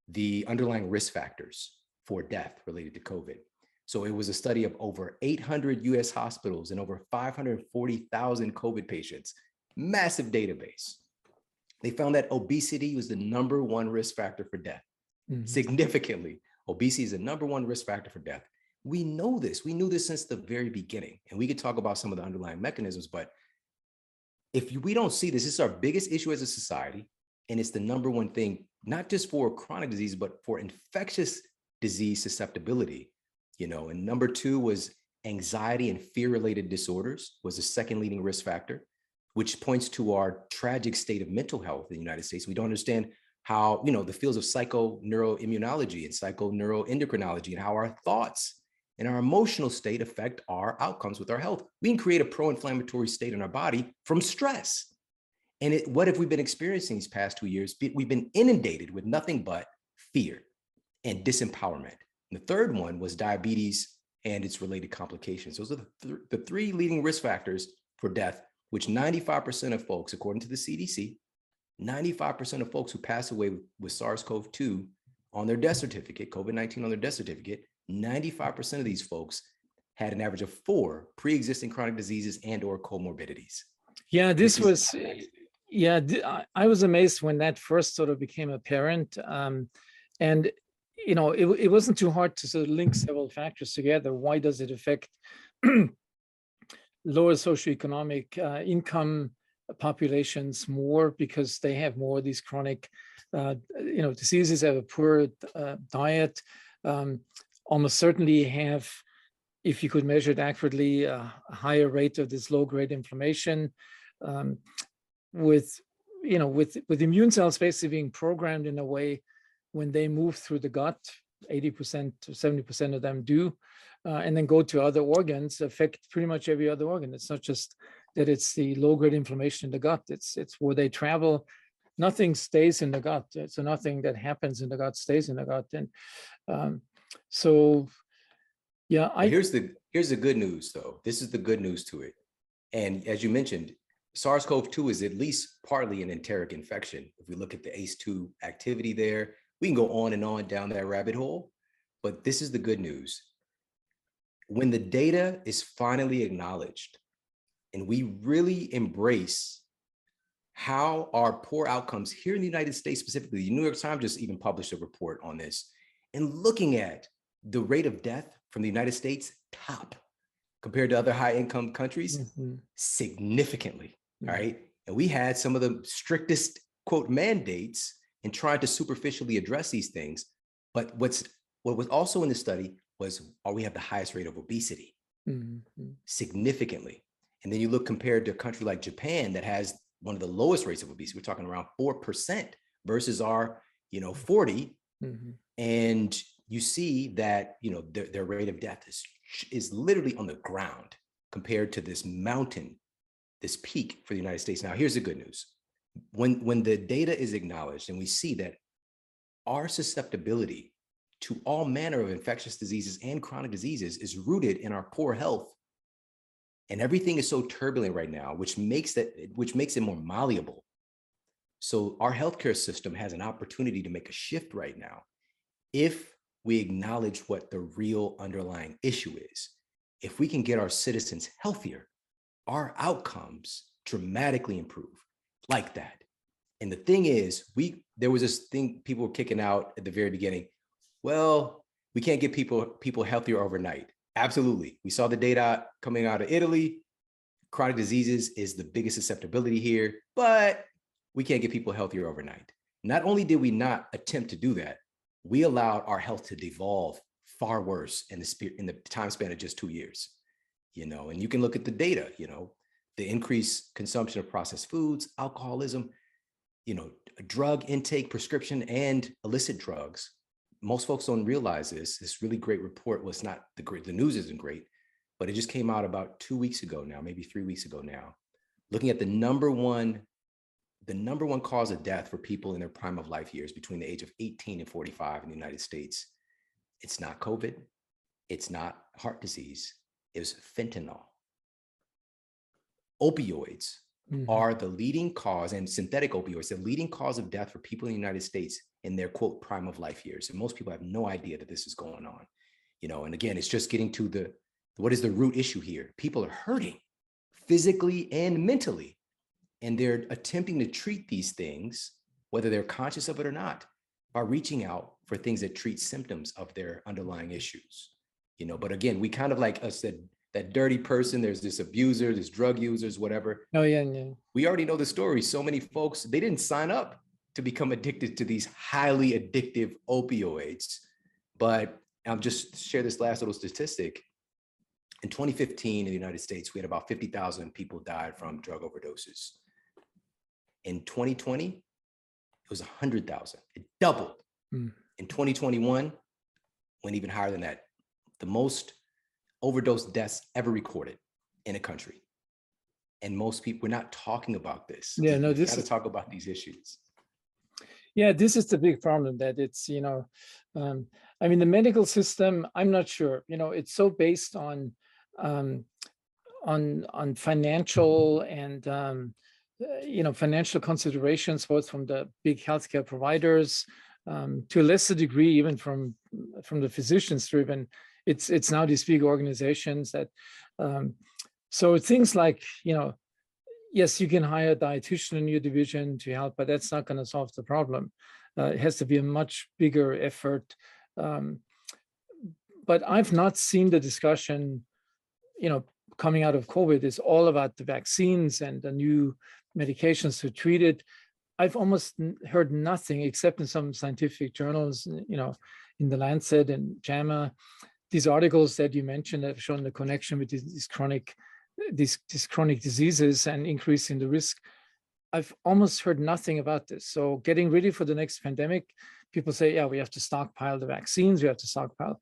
the underlying risk factors for death related to COVID. So it was a study of over 800 US hospitals and over 540,000 COVID patients, massive database. They found that obesity was the #1 risk factor for death. Significantly, obesity is the #1 risk factor for death. We know this. We knew this since the very beginning. And we could talk about some of the underlying mechanisms, but if we don't see this, this is our biggest issue as a society. And it's the #1 thing, not just for chronic disease, but for infectious disease susceptibility. And #2 was anxiety and fear-related disorders was the second leading risk factor, which points to our tragic state of mental health in the United States. We don't understand how, the fields of psychoneuroimmunology and psychoneuroendocrinology and how our thoughts and our emotional state affect our outcomes with our health. We can create a pro-inflammatory state in our body from stress. And what have we been experiencing these past 2 years? We've been inundated with nothing but fear and disempowerment. And the third one was diabetes and its related complications. Those are the three leading risk factors for death, which 95% of folks, according to the CDC, 95% of folks who pass away with SARS-CoV-2 on their death certificate, COVID-19 on their death certificate, 95% of these folks had an average of 4 pre-existing chronic diseases and or comorbidities. Yeah, I was amazed when that first sort of became apparent. And, it wasn't too hard to sort of link several factors together. Why does it affect lower socioeconomic income populations more? Because they have more of these chronic, diseases, have a poor diet, almost certainly have, if you could measure it accurately, a higher rate of this low-grade inflammation, with immune cells basically being programmed in a way when they move through the gut, 80% to 70% of them do, and then go to other organs, affect pretty much every other organ. It's not just that it's the low-grade inflammation in the gut, it's where they travel. Nothing stays in the gut. So nothing that happens in the gut stays in the gut. And here's the good news, though. This is the good news to it. And as you mentioned, SARS-CoV-2 is at least partly an enteric infection. If we look at the ACE2 activity there, we can go on and on down that rabbit hole. But this is the good news. When the data is finally acknowledged and we really embrace how our poor outcomes here in the United States, specifically, the New York Times just even published a report on this, and looking at the rate of death from the United States, top compared to other high income countries, significantly, right? And we had some of the strictest, quote, mandates and trying to superficially address these things. But what was also in the study was, we have the highest rate of obesity, significantly. And then you look compared to a country like Japan that has one of the lowest rates of obesity. We're talking around 4% versus our, 40. And you see that, their rate of death is literally on the ground compared to this mountain, this peak for the United States. Now, here's the good news. When the data is acknowledged and we see that our susceptibility to all manner of infectious diseases and chronic diseases is rooted in our poor health, and everything is so turbulent right now, which makes it more malleable. So our healthcare system has an opportunity to make a shift right now if we acknowledge what the real underlying issue is. If we can get our citizens healthier, our outcomes dramatically improve like that. And the thing is, there was this thing people were kicking out at the very beginning. Well, we can't get people healthier overnight. Absolutely. We saw the data coming out of Italy. Chronic diseases is the biggest susceptibility here, but we can't get people healthier overnight. Not only did we not attempt to do that, we allowed our health to devolve far worse in the time span of just 2 years. And you can look at the data, the increased consumption of processed foods, alcoholism, drug intake, prescription, and illicit drugs. Most folks don't realize this really great report was not the news isn't great, but it just came out about 2 weeks ago now, maybe 3 weeks ago now, looking at the number one cause of death for people in their prime of life years between the age of 18 and 45 in the United States. It's not COVID. It's not heart disease. It was fentanyl. Opioids are the leading cause, and synthetic opioids, the leading cause of death for people in the United States in their, quote, prime of life years. And most people have no idea that this is going on. And again, it's just getting to what is the root issue here? People are hurting physically and mentally, and they're attempting to treat these things, whether they're conscious of it or not, by reaching out for things that treat symptoms of their underlying issues. But again, we kind of, like us, that dirty person, there's this abuser, there's drug users, whatever. Oh, yeah. We already know the story. So many folks, they didn't sign up to become addicted to these highly addictive opioids. But I'll just share this last little statistic. In 2015, in the United States, we had about 50,000 people died from drug overdoses. In 2020, it was 100,000. It doubled. In 2021, went even higher than that. The most overdose deaths ever recorded in a country. And most people, we're not talking about this. Yeah, no, we got to talk about these issues. Yeah, this is the big problem, that it's, the medical system, I'm not sure, it's so based on financial and, financial considerations, both from the big healthcare providers, to a lesser degree, even from the physicians driven. It's now these big organizations that, so things like, yes, you can hire a dietitian in your division to help, but that's not going to solve the problem. It has to be a much bigger effort. But I've not seen the discussion, coming out of COVID is all about the vaccines and the new medications to treat it. I've almost heard nothing except in some scientific journals, in the Lancet and JAMA, these articles that you mentioned have shown the connection with these chronic diseases and increasing the risk. I've almost heard nothing about this. So getting ready for the next pandemic, people say, yeah, we have to stockpile the vaccines, we have to stockpile.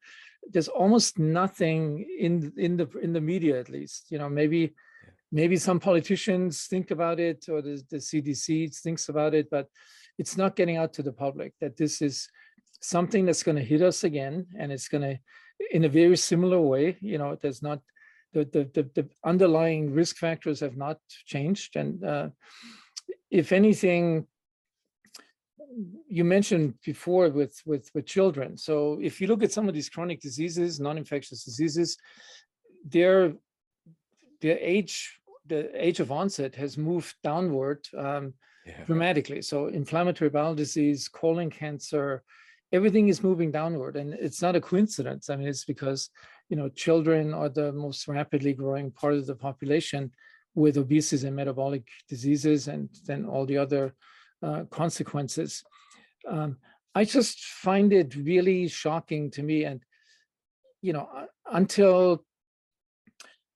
There's almost nothing in the media, at least. Maybe some politicians think about it, or the CDC thinks about it, but it's not getting out to the public that this is something that's going to hit us again, and it's going to, in a very similar way. There's not the underlying risk factors have not changed, and if anything, you mentioned before with children. So if you look at some of these chronic diseases, non-infectious diseases, the age of onset has moved downward dramatically. So inflammatory bowel disease, colon cancer, everything is moving downward, and it's not a coincidence. It's because children are the most rapidly growing part of the population with obesity and metabolic diseases, and then all the other consequences. I just find it really shocking to me. And, until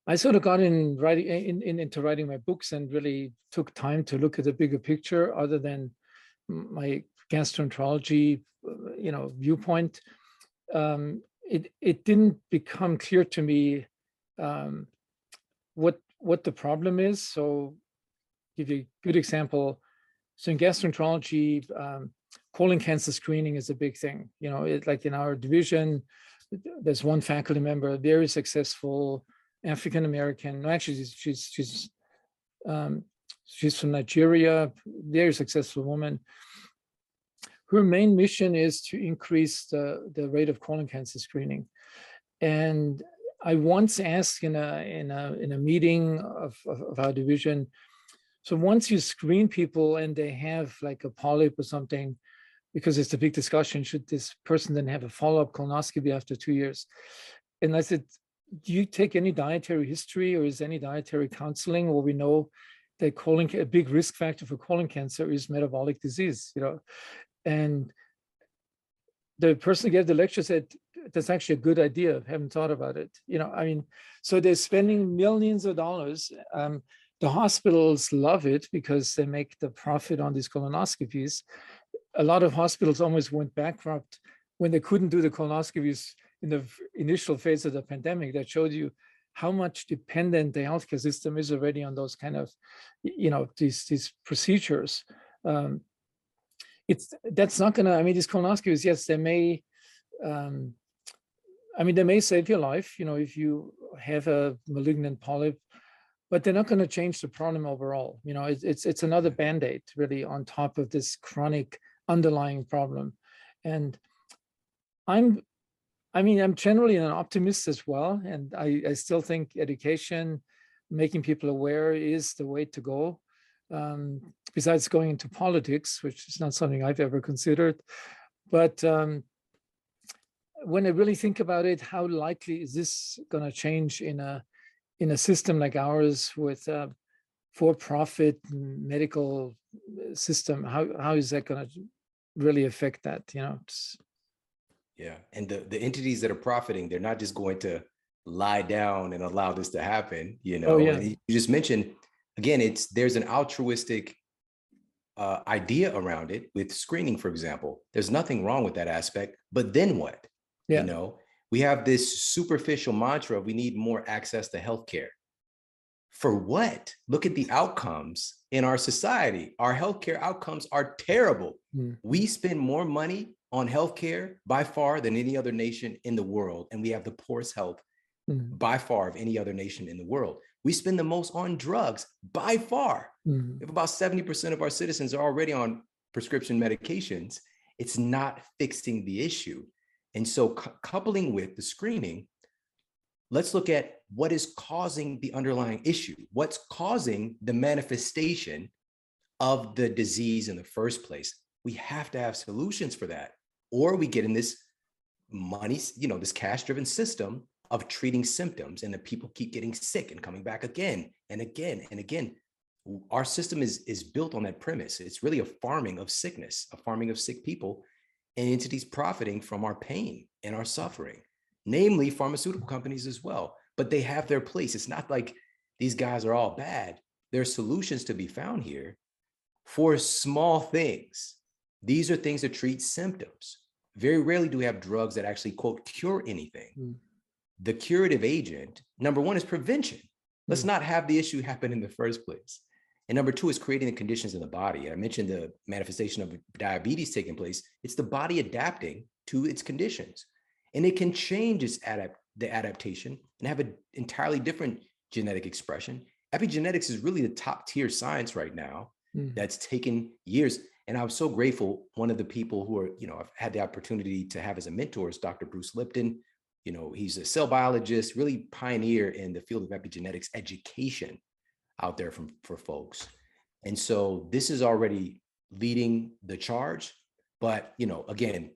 I sort of got into writing my books and really took time to look at the bigger picture, other than my gastroenterology, viewpoint, it didn't become clear to me what the problem is. So, give you a good example. So in gastroenterology, colon cancer screening is a big thing. Like in our division, there's one faculty member, very successful African American. No, actually, she's from Nigeria, very successful woman. Her main mission is to increase the rate of colon cancer screening. And I once asked in a meeting of our division, so once you screen people and they have like a polyp or something, because it's a big discussion, should this person then have a follow-up colonoscopy after 2 years? And I said, do you take any dietary history, or is any dietary counseling? Well, we know that a big risk factor for colon cancer is metabolic disease, And the person who gave the lecture said, that's actually a good idea. I haven't thought about it. So they're spending millions of dollars. The hospitals love it because they make the profit on these colonoscopies. A lot of hospitals almost went bankrupt when they couldn't do the colonoscopies in the initial phase of the pandemic. That showed you how much dependent the healthcare system is already on those kind of, these procedures. That's not gonna, these colonoscopies, yes, they may, they may save your life, if you have a malignant polyp, but they're not going to change the problem overall. It's another Band-Aid really on top of this chronic underlying problem. And I'm generally an optimist as well. And I still think education, making people aware, is the way to go. Besides going into politics, which is not something I've ever considered. But when I really think about it, how likely is this going to change in a system like ours with a for-profit medical system? How is that going to really affect that? Yeah, and the entities that are profiting, they're not just going to lie down and allow this to happen. Oh, yeah. And you just mentioned, again, there's an altruistic idea around it with screening, for example. There's nothing wrong with that aspect, but then what? Yeah. We have this superficial mantra, we need more access to healthcare. For what? Look at the outcomes in our society. Our healthcare outcomes are terrible. We spend more money on healthcare by far than any other nation in the world, and we have the poorest health by far of any other nation in the world. We spend the most on drugs by far. If about 70% of our citizens are already on prescription medications, it's not fixing the issue. And so coupling with the screening, let's look at what is causing the underlying issue. What's causing the manifestation of the disease in the first place? We have to have solutions for that, or we get in this money, this cash-driven system of treating symptoms, and the people keep getting sick and coming back again and again and again. Our system is built on that premise. It's really a farming of sickness, a farming of sick people, and entities profiting from our pain and our suffering, namely pharmaceutical companies as well. But they have their place. It's not like these guys are all bad. There are solutions to be found here for small things. These are things that treat symptoms. Very rarely do we have drugs that actually, quote, cure anything. The curative agent, number one, is prevention. Let's not have the issue happen in the first place. And number two is creating the conditions in the body. I mentioned the manifestation of diabetes taking place. It's the body adapting to its conditions. And it can change the adaptation and have an entirely different genetic expression. Epigenetics is really the top tier science right now that's taken years. And I'm so grateful. One of the people who are, I've had the opportunity to have as a mentor is Dr. Bruce Lipton. He's a cell biologist, really pioneer in the field of epigenetics education out there for folks. And so this is already leading the charge. But, again,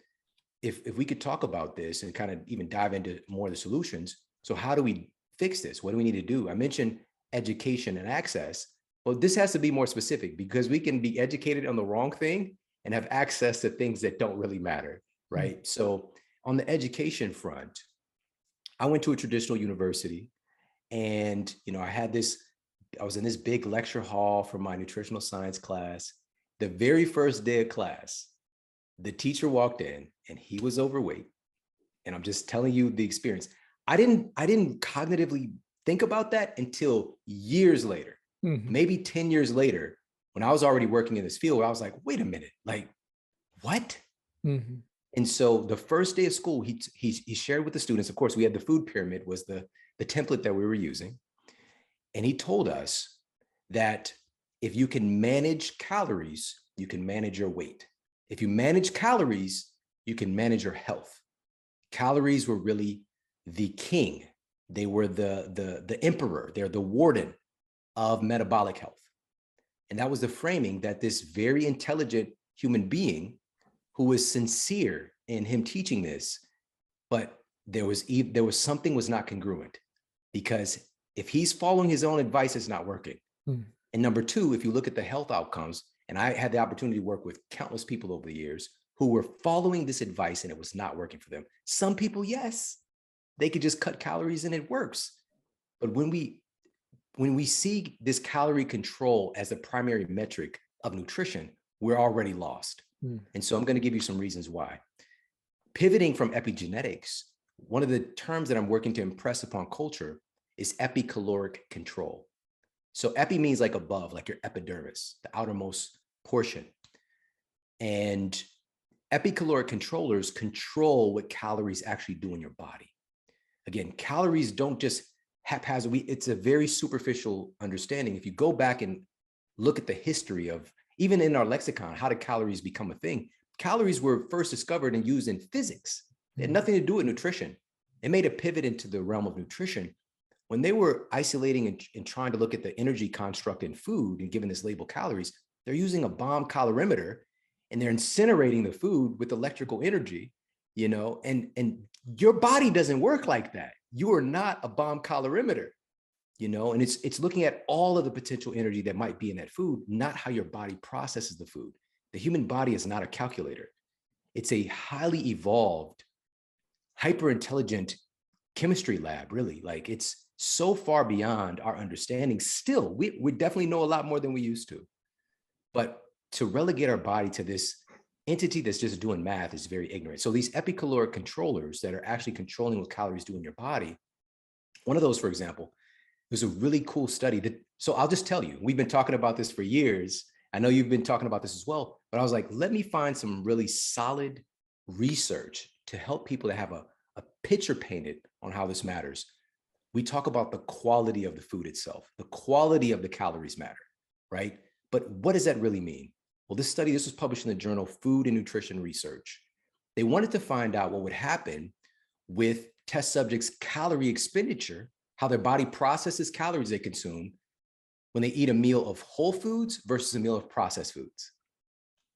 if we could talk about this and kind of even dive into more of the solutions. So how do we fix this? What do we need to do? I mentioned education and access. Well, this has to be more specific, because we can be educated on the wrong thing and have access to things that don't really matter, right? So on the education front, I went to a traditional university, and I was in this big lecture hall for my nutritional science class. The very first day of class, the teacher walked in and he was overweight. And I'm just telling you the experience. I didn't cognitively think about that until years later, maybe 10 years later, when I was already working in this field, I was like, wait a minute, like, what? And so the first day of school, he shared with the students, of course, we had the food pyramid was the template that we were using. And he told us that if you can manage calories, you can manage your weight. If you manage calories, you can manage your health. Calories were really the king. They were the emperor. They're the warden of metabolic health. And that was the framing that this very intelligent human being, who was sincere in him teaching this, but there was something was not congruent, because if he's following his own advice, it's not working. And number two, if you look at the health outcomes, and I had the opportunity to work with countless people over the years who were following this advice and it was not working for them. Some people, yes, they could just cut calories and it works. But when we see this calorie control as the primary metric of nutrition, we're already lost. And so I'm going to give you some reasons why. Pivoting from epigenetics, one of the terms that I'm working to impress upon culture is epicaloric control. So epi means like above, like your epidermis, the outermost portion. And epicaloric controllers control what calories actually do in your body. Again, calories don't just haphazard. It's a very superficial understanding. If you go back and look at the history of, even in our lexicon, how did calories become a thing? Calories were first discovered and used in physics. They had nothing to do with nutrition. They made a pivot into the realm of nutrition when they were isolating and trying to look at the energy construct in food and giving this label calories. They're using a bomb calorimeter and they're incinerating the food with electrical energy, and your body doesn't work like that. You are not a bomb calorimeter, and it's looking at all of the potential energy that might be in that food, not how your body processes the food. The human body is not a calculator. It's a highly evolved, hyper intelligent chemistry lab, really. Like, it's so far beyond our understanding. Still, we definitely know a lot more than we used to. But to relegate our body to this entity that's just doing math is very ignorant. So these epicaloric controllers that are actually controlling what calories do in your body, one of those, for example, there's a really cool study so I'll just tell you, we've been talking about this for years. I know you've been talking about this as well, but I was like, let me find some really solid research to help people to have a picture painted on how this matters. We talk about the quality of the food itself, the quality of the calories matter, right? But what does that really mean? Well, this was published in the journal Food and Nutrition Research. They wanted to find out what would happen with test subjects' calorie expenditure, how their body processes calories they consume when they eat a meal of whole foods versus a meal of processed foods.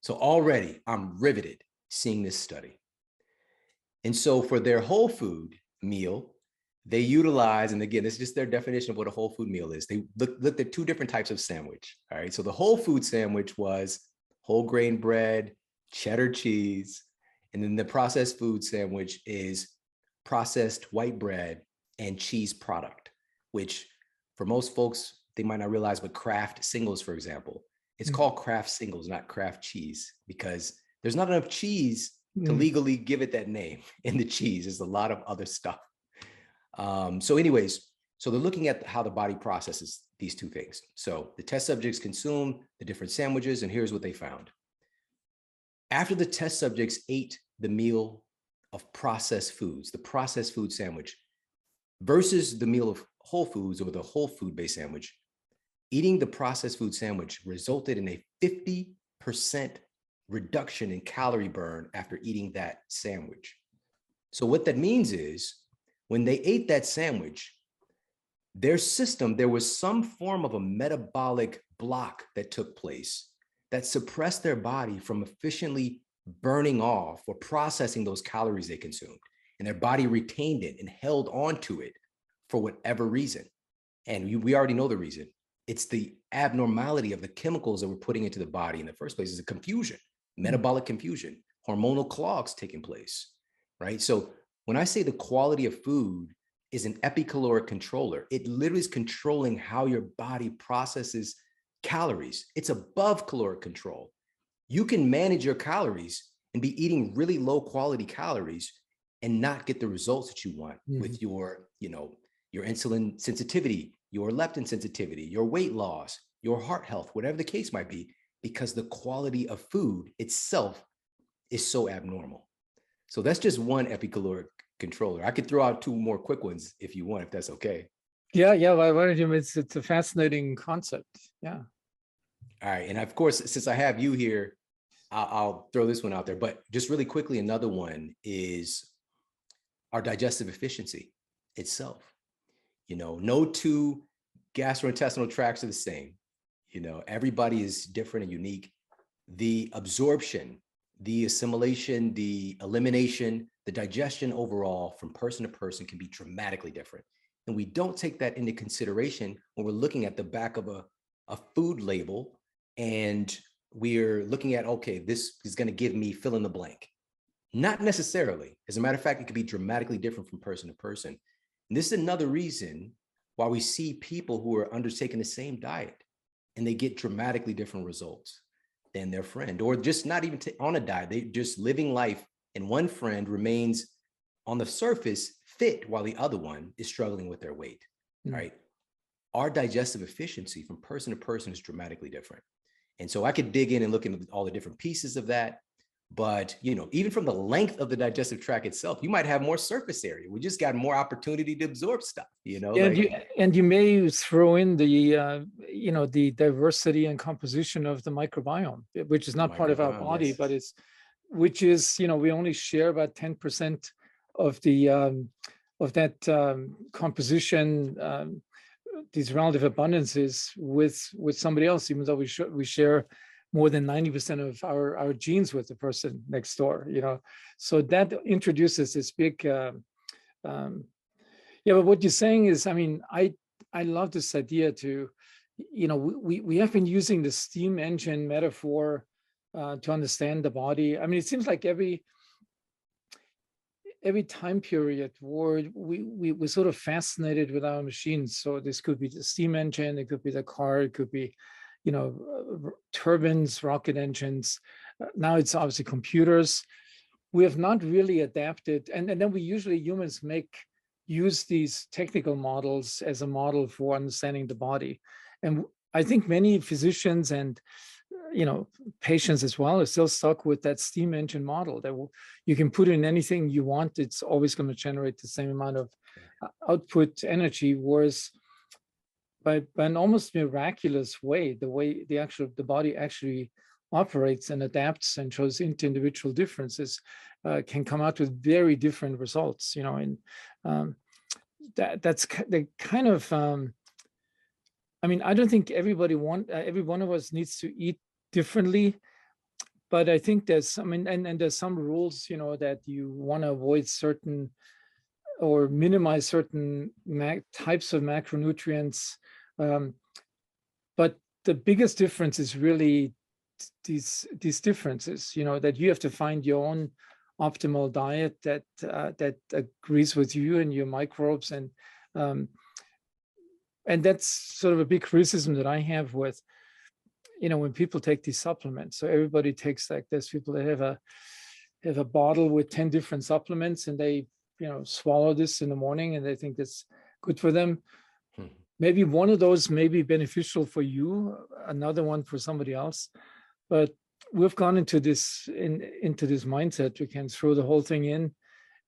So already I'm riveted seeing this study. And so for their whole food meal, they utilize, and again, this is just their definition of what a whole food meal is. They looked at two different types of sandwich. All right. So the whole food sandwich was whole grain bread, cheddar cheese. And then the processed food sandwich is processed white bread and cheese product, which for most folks, they might not realize, but Kraft singles, for example, it's called Kraft singles, not Kraft cheese, because there's not enough cheese to legally give it that name. In the cheese, there's a lot of other stuff. So anyways, so they're looking at how the body processes these two things. So the test subjects consume the different sandwiches, and here's what they found. After the test subjects ate the meal of processed foods, the processed food sandwich, versus the meal of whole foods or the whole food-based sandwich, eating the processed food sandwich resulted in a 50% reduction in calorie burn after eating that sandwich. So what that means is, when they ate that sandwich, their system, there was some form of a metabolic block that took place that suppressed their body from efficiently burning off or processing those calories they consumed. And their body retained it and held on to it for whatever reason. And we already know the reason. It's the abnormality of the chemicals that we're putting into the body in the first place. Is a confusion. metabolic confusion, hormonal clogs taking place, right? So when I say the quality of food is an epicaloric controller, it literally is controlling how your body processes calories. It's above caloric control. You can manage your calories and be eating really low quality calories and not get the results that you want with your, your insulin sensitivity, your leptin sensitivity, your weight loss, your heart health, whatever the case might be, because the quality of food itself is so abnormal. So that's just one epicaloric controller. I could throw out two more quick ones if you want, if that's okay. Yeah. Why don't you? It's a fascinating concept. Yeah. All right. And of course, since I have you here, I'll throw this one out there. But just really quickly, another one is our digestive efficiency itself. No two gastrointestinal tracts are the same. Everybody is different and unique. The absorption, the assimilation, the elimination, the digestion overall from person to person can be dramatically different. And we don't take that into consideration when we're looking at the back of a food label and we're looking at, okay, this is going to give me fill in the blank. Not necessarily. As a matter of fact, it could be dramatically different from person to person. And this is another reason why we see people who are undertaking the same diet and they get dramatically different results than their friend, or just not even on a diet. They just living life, and one friend remains on the surface fit while the other one is struggling with their weight, right? Our digestive efficiency from person to person is dramatically different. And so I could dig in and look into all the different pieces of that. But, even from the length of the digestive tract itself, you might have more surface area. We just got more opportunity to absorb stuff, And you may throw in the diversity and composition of the microbiome, which is not part of our body, yes. But we only share about 10% of that composition, these relative abundances with somebody else, even though we share more than 90% of our genes with the person next door, So that introduces this big, but what you're saying is, I love this idea to, we have been using the steam engine metaphor to understand the body. It seems like every time period where we're sort of fascinated with our machines. So this could be the steam engine, it could be the car, it could be turbines, rocket engines. Now it's obviously computers. We have not really adapted. And then humans use these technical models as a model for understanding the body. And I think many physicians and, patients as well are still stuck with that steam engine model that you can put in anything you want. It's always going to generate the same amount of output energy, whereas by an almost miraculous way, the way the body actually operates and adapts and shows individual differences can come out with very different results. And that's the kind of. I don't think every one of us needs to eat differently, but I think there's and there's some rules, that you want to avoid certain or minimize certain types of macronutrients. But the biggest difference is really these differences, that you have to find your own optimal diet that agrees with you and your microbes. And that's sort of a big criticism that I have with, when people take these supplements. So everybody takes, like, there's people that have a bottle with 10 different supplements, and they, swallow this in the morning and they think that's good for them. Maybe one of those may be beneficial for you, another one for somebody else. But we've gone into this mindset. We can throw the whole thing in,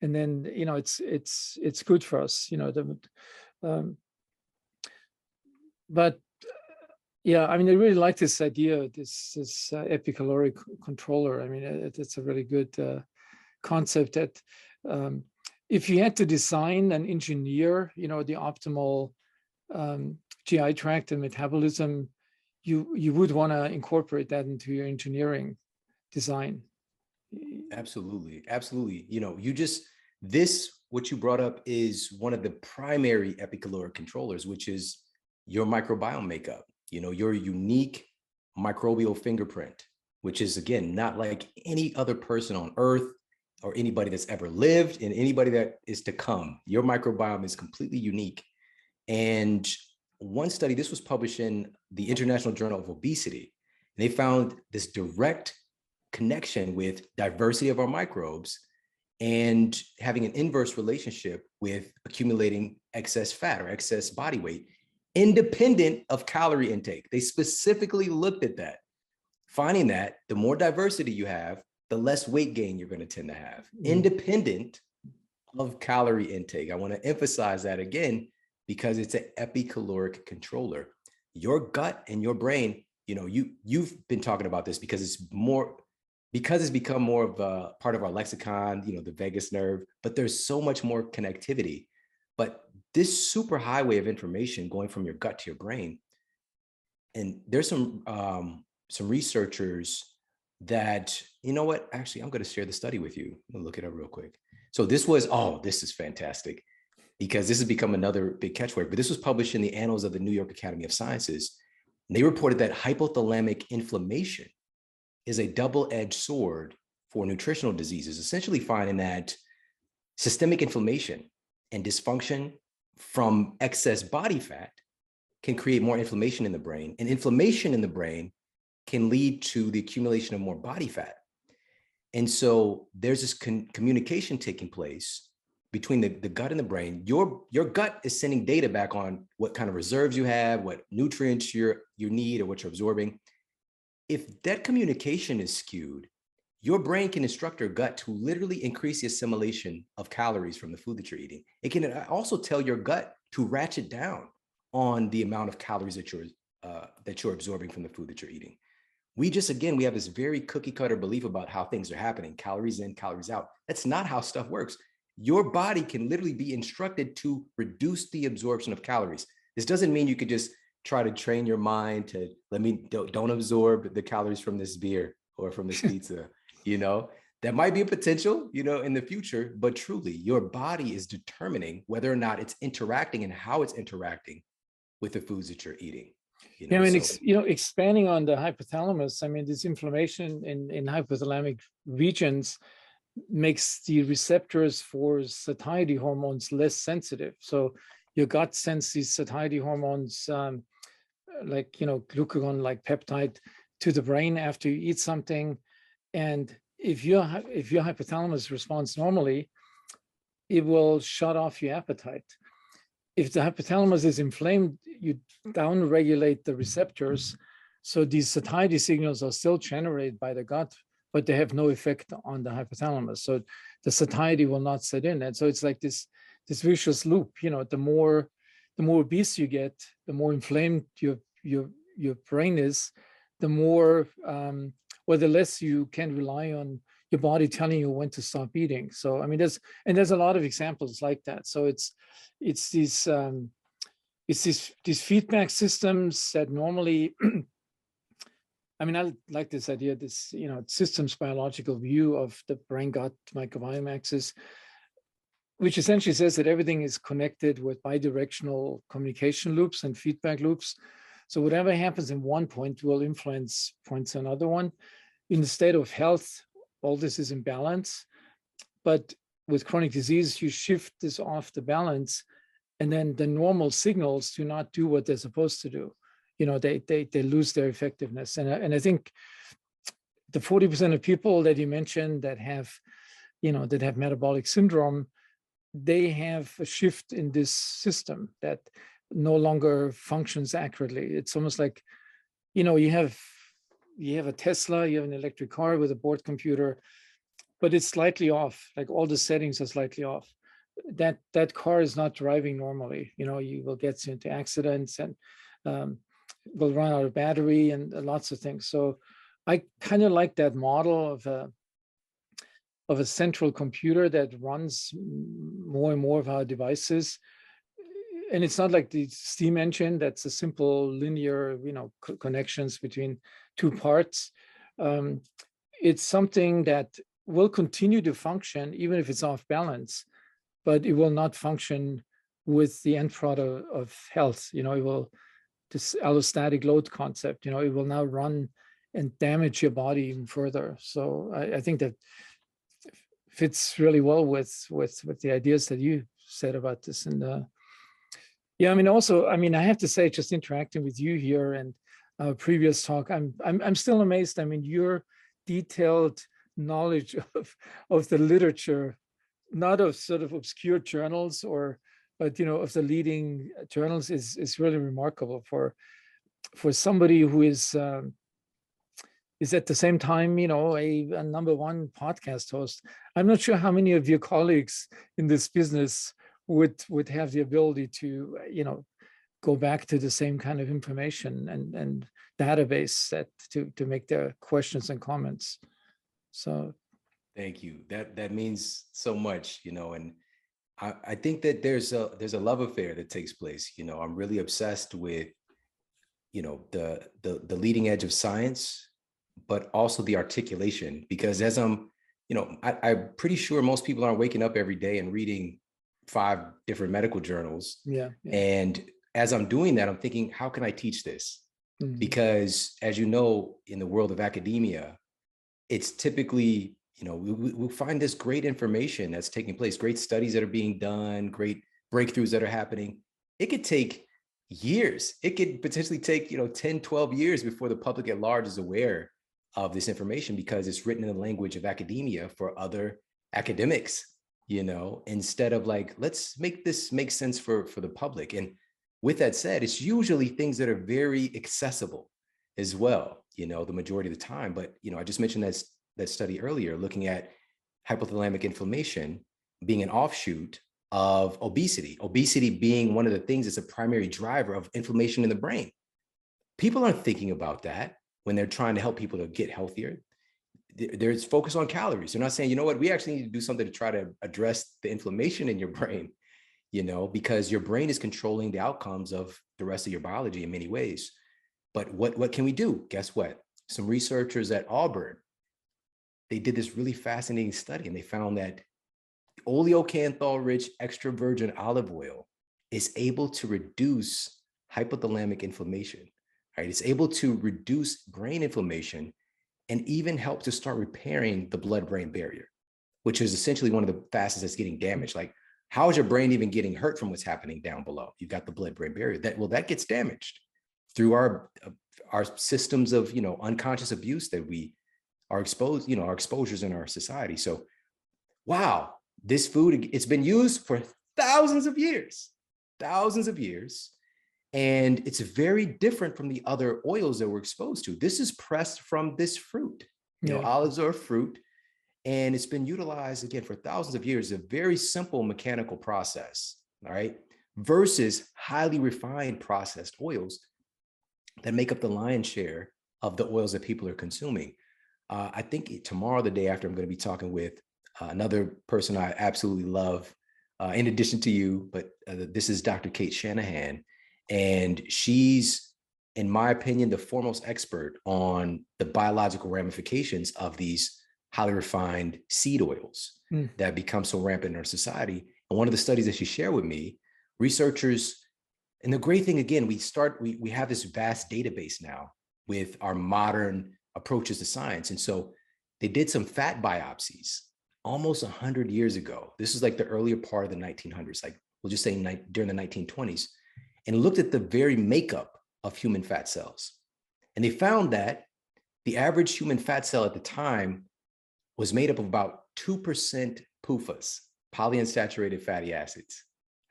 and then, it's good for us, but yeah, I really like this idea, this epicaloric controller. It's a really good concept that if you had to design and engineer, the optimal GI tract and metabolism, you would want to incorporate that into your engineering design. Absolutely. What you brought up is one of the primary epicaloric controllers, which is your microbiome makeup, your unique microbial fingerprint, which is, again, not like any other person on earth or anybody that's ever lived and anybody that is to come. Your microbiome is completely unique. And one study, this was published in the International Journal of Obesity, and they found this direct connection with diversity of our microbes and having an inverse relationship with accumulating excess fat or excess body weight, independent of calorie intake. They specifically looked at that, finding that the more diversity you have, the less weight gain you're going to tend to have, independent of calorie intake. I want to emphasize that again, because it's an epicaloric controller. Your gut and your brain, you've been talking about this because it's become more of a part of our lexicon, the vagus nerve, but there's so much more connectivity. But this super highway of information going from your gut to your brain, and there's some researchers that, actually, I'm going to share the study with you. I'm going to look it up real quick. So this is fantastic, because this has become another big catchword, but this was published in the Annals of the New York Academy of Sciences. And they reported that hypothalamic inflammation is a double-edged sword for nutritional diseases, essentially finding that systemic inflammation and dysfunction from excess body fat can create more inflammation in the brain, and inflammation in the brain can lead to the accumulation of more body fat. And so there's this communication taking place between the gut and the brain. Your gut is sending data back on what kind of reserves you have, what nutrients you need, or what you're absorbing. If that communication is skewed, your brain can instruct your gut to literally increase the assimilation of calories from the food that you're eating. It can also tell your gut to ratchet down on the amount of calories that you're absorbing from the food that you're eating. We have this very cookie cutter belief about how things are happening, calories in, calories out. That's not how stuff works. Your body can literally be instructed to reduce the absorption of calories. This doesn't mean you could just try to train your mind to don't absorb the calories from this beer or from this pizza. That might be a potential, in the future, but truly your body is determining whether or not it's interacting and how it's interacting with the foods that you're eating. Expanding on the hypothalamus, this inflammation in hypothalamic regions makes the receptors for satiety hormones less sensitive. So your gut sends these satiety hormones, like glucagon, like peptide, to the brain after you eat something. And if your hypothalamus responds normally, it will shut off your appetite. If the hypothalamus is inflamed, you downregulate the receptors. So these satiety signals are still generated by the gut, but they have no effect on the hypothalamus. So the satiety will not set in. And so it's like this vicious loop. The more obese you get, the more inflamed your brain is, the more or the less you can rely on your body telling you when to stop eating. So there's a lot of examples like that. So it's these feedback systems that normally I like this idea, this systems biological view of the brain-gut microbiome axis, which essentially says that everything is connected with bidirectional communication loops and feedback loops. So whatever happens in one point will influence points in another one. In the state of health, all this is in balance. But with chronic disease, you shift this off the balance, and then the normal signals do not do what they're supposed to do. They lose their effectiveness. And I think the 40% of people that you mentioned that have metabolic syndrome, they have a shift in this system that no longer functions accurately. It's almost like, you have a Tesla, you have an electric car with a board computer, but it's slightly off. Like all the settings are slightly off. That car is not driving normally. You will get into accidents and will run out of battery and lots of things. So I kind of like that model of a central computer that runs more and more of our devices. And it's not like the steam engine that's a simple linear, connections between two parts. It's something that will continue to function even if it's off balance, but it will not function with the end product of health. It will, this allostatic load concept, it will now run damage your body even further. So I think that fits really well with the ideas that you said about this. And yeah, I mean, also, I mean, I have to say, just interacting with you here and our previous talk, I'm still amazed. I mean, your detailed knowledge of the literature, not of sort of obscure journals but of the leading journals is really remarkable for somebody who is at the same time, a #1 podcast host. I'm not sure how many of your colleagues in this business would have the ability to, go back to the same kind of information and database to make their questions and comments. So thank you. That means so much, and I think that there's a love affair that takes place. I'm really obsessed with, the leading edge of science, but also the articulation, because as I'm pretty sure most people aren't waking up every day and reading 5 different medical journals. Yeah. And as I'm doing that, I'm thinking, how can I teach this? Mm-hmm. Because as you know, in the world of academia, it's typically, we'll find this great information that's taking place, great studies that are being done, great breakthroughs that are happening. It could take years. It could potentially take, 10, 12 years before the public at large is aware of this information, because it's written in the language of academia for other academics, instead of like, let's make this make sense for the public. And with that said, it's usually things that are very accessible as well, the majority of the time. But, I just mentioned that study earlier, looking at hypothalamic inflammation being an offshoot of obesity being one of the things that's a primary driver of inflammation in the brain. People aren't thinking about that when they're trying to help people to get healthier. There's focus on calories. They're not saying, we actually need to do something to try to address the inflammation in your brain, because your brain is controlling the outcomes of the rest of your biology in many ways. But what can we do? Guess what? Some researchers at Auburn, they did this really fascinating study, and they found that oleocanthal-rich extra virgin olive oil is able to reduce hypothalamic inflammation, right? It's able to reduce brain inflammation and even help to start repairing the blood-brain barrier, which is essentially one of the fastest that's getting damaged. Like, how is your brain even getting hurt from what's happening down below? You've got the blood-brain barrier. That gets damaged through our systems of, unconscious abuse that we are exposed, our exposures in our society. So, wow, this food, it's been used for thousands of years. And it's very different from the other oils that we're exposed to. This is pressed from this fruit. Olives are a fruit, and it's been utilized again for thousands of years. A very simple mechanical process, all right, versus highly refined processed oils that make up the lion's share of the oils that people are consuming. I think tomorrow, the day after, I'm going to be talking with another person I absolutely love, in addition to you, but this is Dr. Kate Shanahan. And she's, in my opinion, the foremost expert on the biological ramifications of these highly refined seed oils that become so rampant in our society. And one of the studies that she shared with me, researchers, and the great thing, again, we have this vast database now with our modern approaches to science. And so they did some fat biopsies almost 100 years ago. This is like the earlier part of the 1900s, like we'll just say during the 1920s, and looked at the very makeup of human fat cells. And they found that the average human fat cell at the time was made up of about 2% PUFAs, polyunsaturated fatty acids,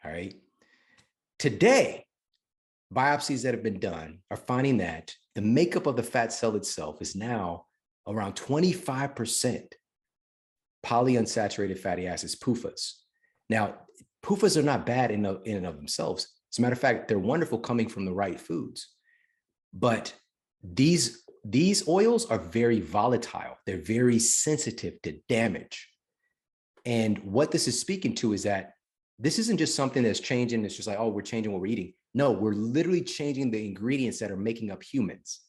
all right? Today, biopsies that have been done are finding that the makeup of the fat cell itself is now around 25% polyunsaturated fatty acids, PUFAs. Now, PUFAs are not bad in and of themselves. As a matter of fact, they're wonderful coming from the right foods. But these oils are very volatile. They're very sensitive to damage. And what this is speaking to is that this isn't just something that's changing. It's just like, oh, we're changing what we're eating. No, we're literally changing the ingredients that are making up humans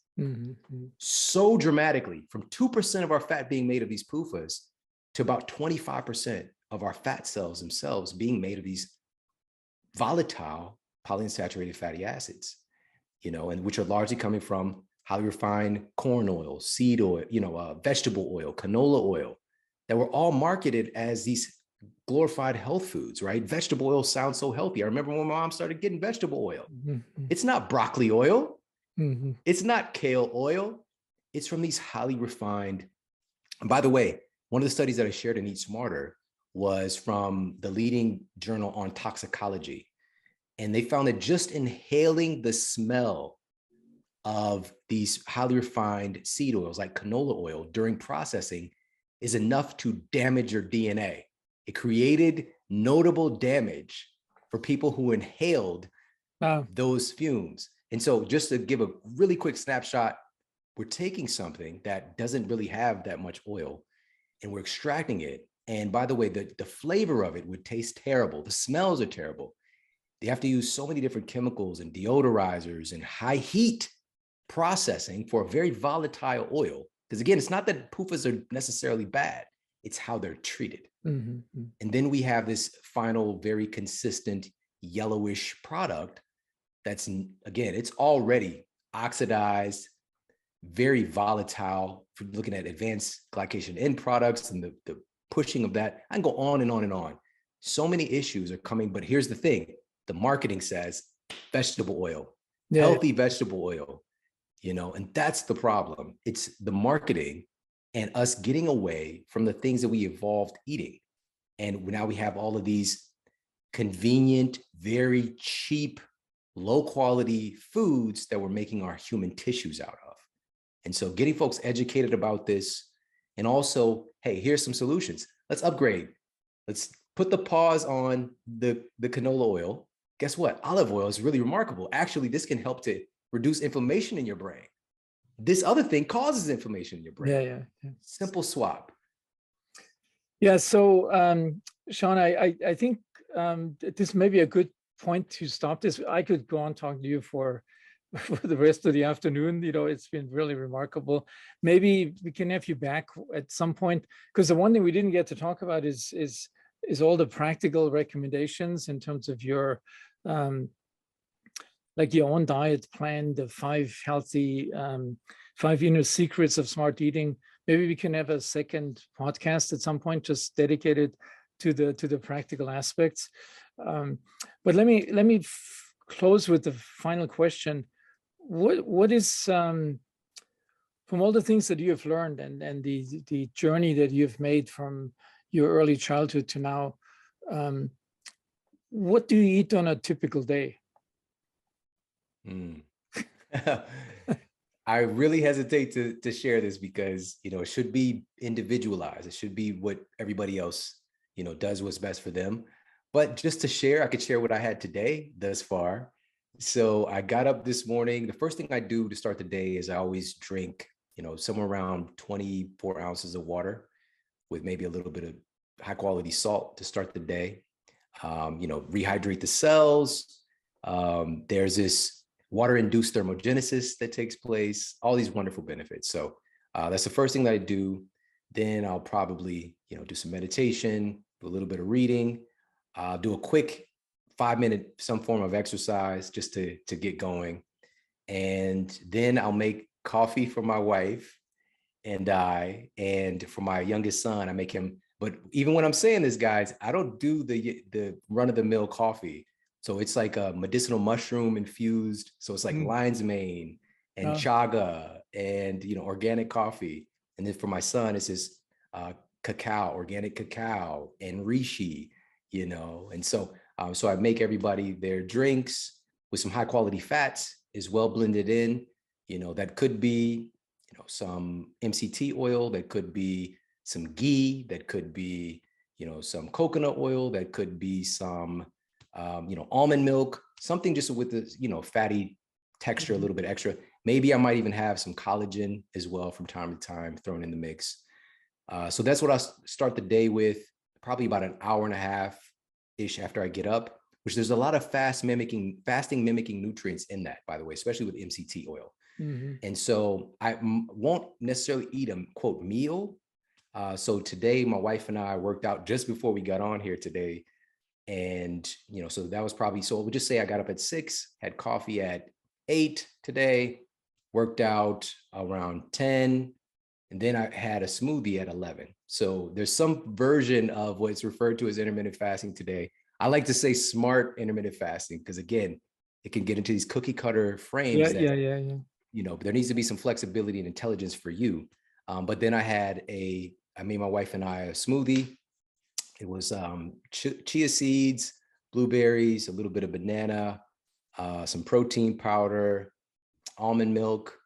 so dramatically, from 2% of our fat being made of these PUFAs to about 25% of our fat cells themselves being made of these volatile polyunsaturated fatty acids, and which are largely coming from highly refined corn oil, seed oil, vegetable oil, canola oil, that were all marketed as these glorified health foods, right? Vegetable oil sounds so healthy. I remember when my mom started getting vegetable oil. It's not broccoli oil. It's not kale oil. It's from these highly refined. And by the way, one of the studies that I shared in Eat Smarter was from the leading journal on toxicology. And they found that just inhaling the smell of these highly refined seed oils like canola oil during processing is enough to damage your DNA. It created notable damage for people who inhaled those fumes. And so just to give a really quick snapshot, we're taking something that doesn't really have that much oil and we're extracting it. And by the way, the flavor of it would taste terrible. The smells are terrible. They have to use so many different chemicals and deodorizers and high heat processing for a very volatile oil. Because again, it's not that PUFAs are necessarily bad, it's how they're treated. And then we have this final, very consistent yellowish product that's, again, it's already oxidized, very volatile. If you're looking at advanced glycation end products and the pushing of that, I can go on and on and on. So many issues are coming, but here's the thing. The marketing says vegetable oil, healthy vegetable oil, and that's the problem. It's the marketing and us getting away from the things that we evolved eating. And now we have all of these convenient, very cheap, low quality foods that we're making our human tissues out of. And so getting folks educated about this, and also, hey, here's some solutions. Let's upgrade. Let's put the pause on the canola oil. Guess what? Olive oil is really remarkable. Actually, this can help to reduce inflammation in your brain. This other thing causes inflammation in your brain. Yeah. Simple swap. Yeah. So, Shawn, I think this may be a good point to stop this. I could go on talking to you for the rest of the afternoon. It's been really remarkable. Maybe we can have you back at some point, because the one thing we didn't get to talk about is all the practical recommendations in terms of your like your own diet plan, the 5 healthy, 5 inner secrets of smart eating. Maybe we can have a second podcast at some point just dedicated to the practical aspects. But let me close with the final question. What is from all the things that you have learned and the journey that you've made from your early childhood to now, what do you eat on a typical day? I really hesitate to share this because, it should be individualized. It should be what everybody else, does what's best for them. But just to share, I could share what I had today thus far. So I got up this morning. The first thing I do to start the day is I always drink, somewhere around 24 ounces of water with maybe a little bit of high quality salt to start the day. Rehydrate the cells. There's this water-induced thermogenesis that takes place, all these wonderful benefits. So that's the first thing that I do. Then I'll probably, do some meditation, do a little bit of reading, do a quick 5-minute, some form of exercise just to get going. And then I'll make coffee for my wife and for my youngest son, I make him, but even when I'm saying this, guys, I don't do the run-of-the-mill coffee. So it's like a medicinal mushroom infused. So it's like lion's mane and chaga and, organic coffee. And then for my son, it's this cacao, organic cacao and reishi, and so I make everybody their drinks with some high quality fats is well blended in, that could be, some MCT oil, that could be some ghee, that could be, some coconut oil, that could be some almond milk, something just with the, fatty texture, a little bit extra. Maybe I might even have some collagen as well from time to time thrown in the mix. So that's what I start the day with, probably about an hour and a half-ish after I get up, which there's a lot of fasting mimicking nutrients in that, by the way, especially with MCT oil. And so I won't necessarily eat a quote meal. So today, my wife and I worked out just before we got on here today. And, so that was probably, so we'll just say I got up at 6, had coffee at 8 today, worked out around 10, and then I had a smoothie at 11. So there's some version of what's referred to as intermittent fasting today. I like to say smart intermittent fasting because, again, it can get into these cookie cutter frames that, there needs to be some flexibility and intelligence for you. But then I made my wife and I a smoothie. It was chia seeds, blueberries, a little bit of banana, some protein powder, almond milk,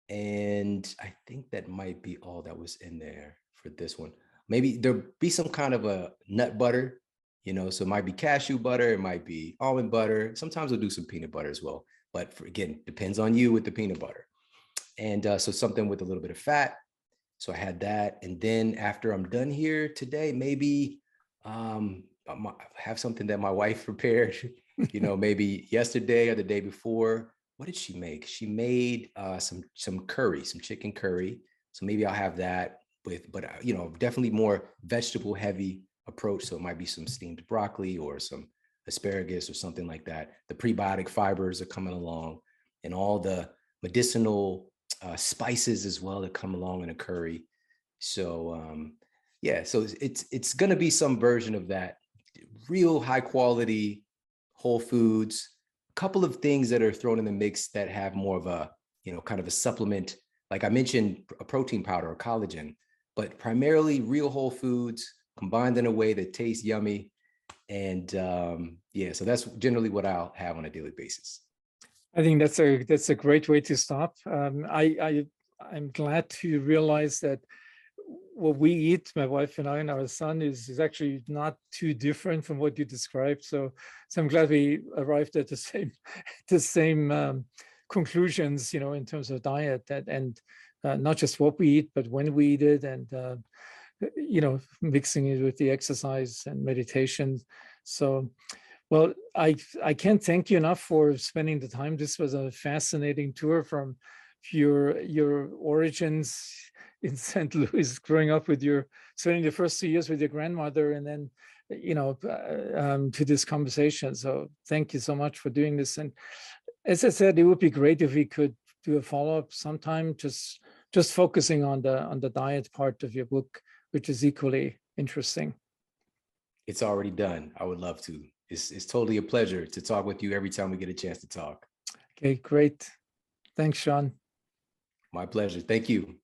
and I think that might be all that was in there for this one. Maybe there'll be some kind of a nut butter, so it might be cashew butter, it might be almond butter. Sometimes we'll do some peanut butter as well. But again, depends on you with the peanut butter. And so something with a little bit of fat. So I had that. And then after I'm done here today, maybe have something that my wife prepared, maybe yesterday or the day before. What did she make? She made some curry, some chicken curry. So maybe I'll have that but definitely more vegetable heavy approach. So it might be some steamed broccoli or some asparagus or something like that. The prebiotic fibers are coming along, and all the medicinal spices as well that come along in a curry. So so it's going to be some version of that. Real high quality whole foods, a couple of things that are thrown in the mix that have more of a kind of a supplement, like I mentioned, a protein powder or collagen, but primarily real whole foods combined in a way that tastes yummy. And so that's generally what I'll have on a daily basis. I think that's a great way to stop. I'm glad to realize that what we eat, my wife and I and our son, is actually not too different from what you described. So I'm glad we arrived at the same conclusions, in terms of diet, and not just what we eat, but when we eat it, and mixing it with the exercise and meditation. So, well, I can't thank you enough for spending the time. This was a fascinating tour from your origins in St. Louis, growing up with spending the first 2 years with your grandmother, and then to this conversation. So thank you so much for doing this. And as I said, it would be great if we could do a follow-up sometime, just focusing on the diet part of your book, which is equally interesting. It's already done. I would love to. It's totally a pleasure to talk with you every time we get a chance to talk. Okay, great. Thanks, Shawn. My pleasure. Thank you.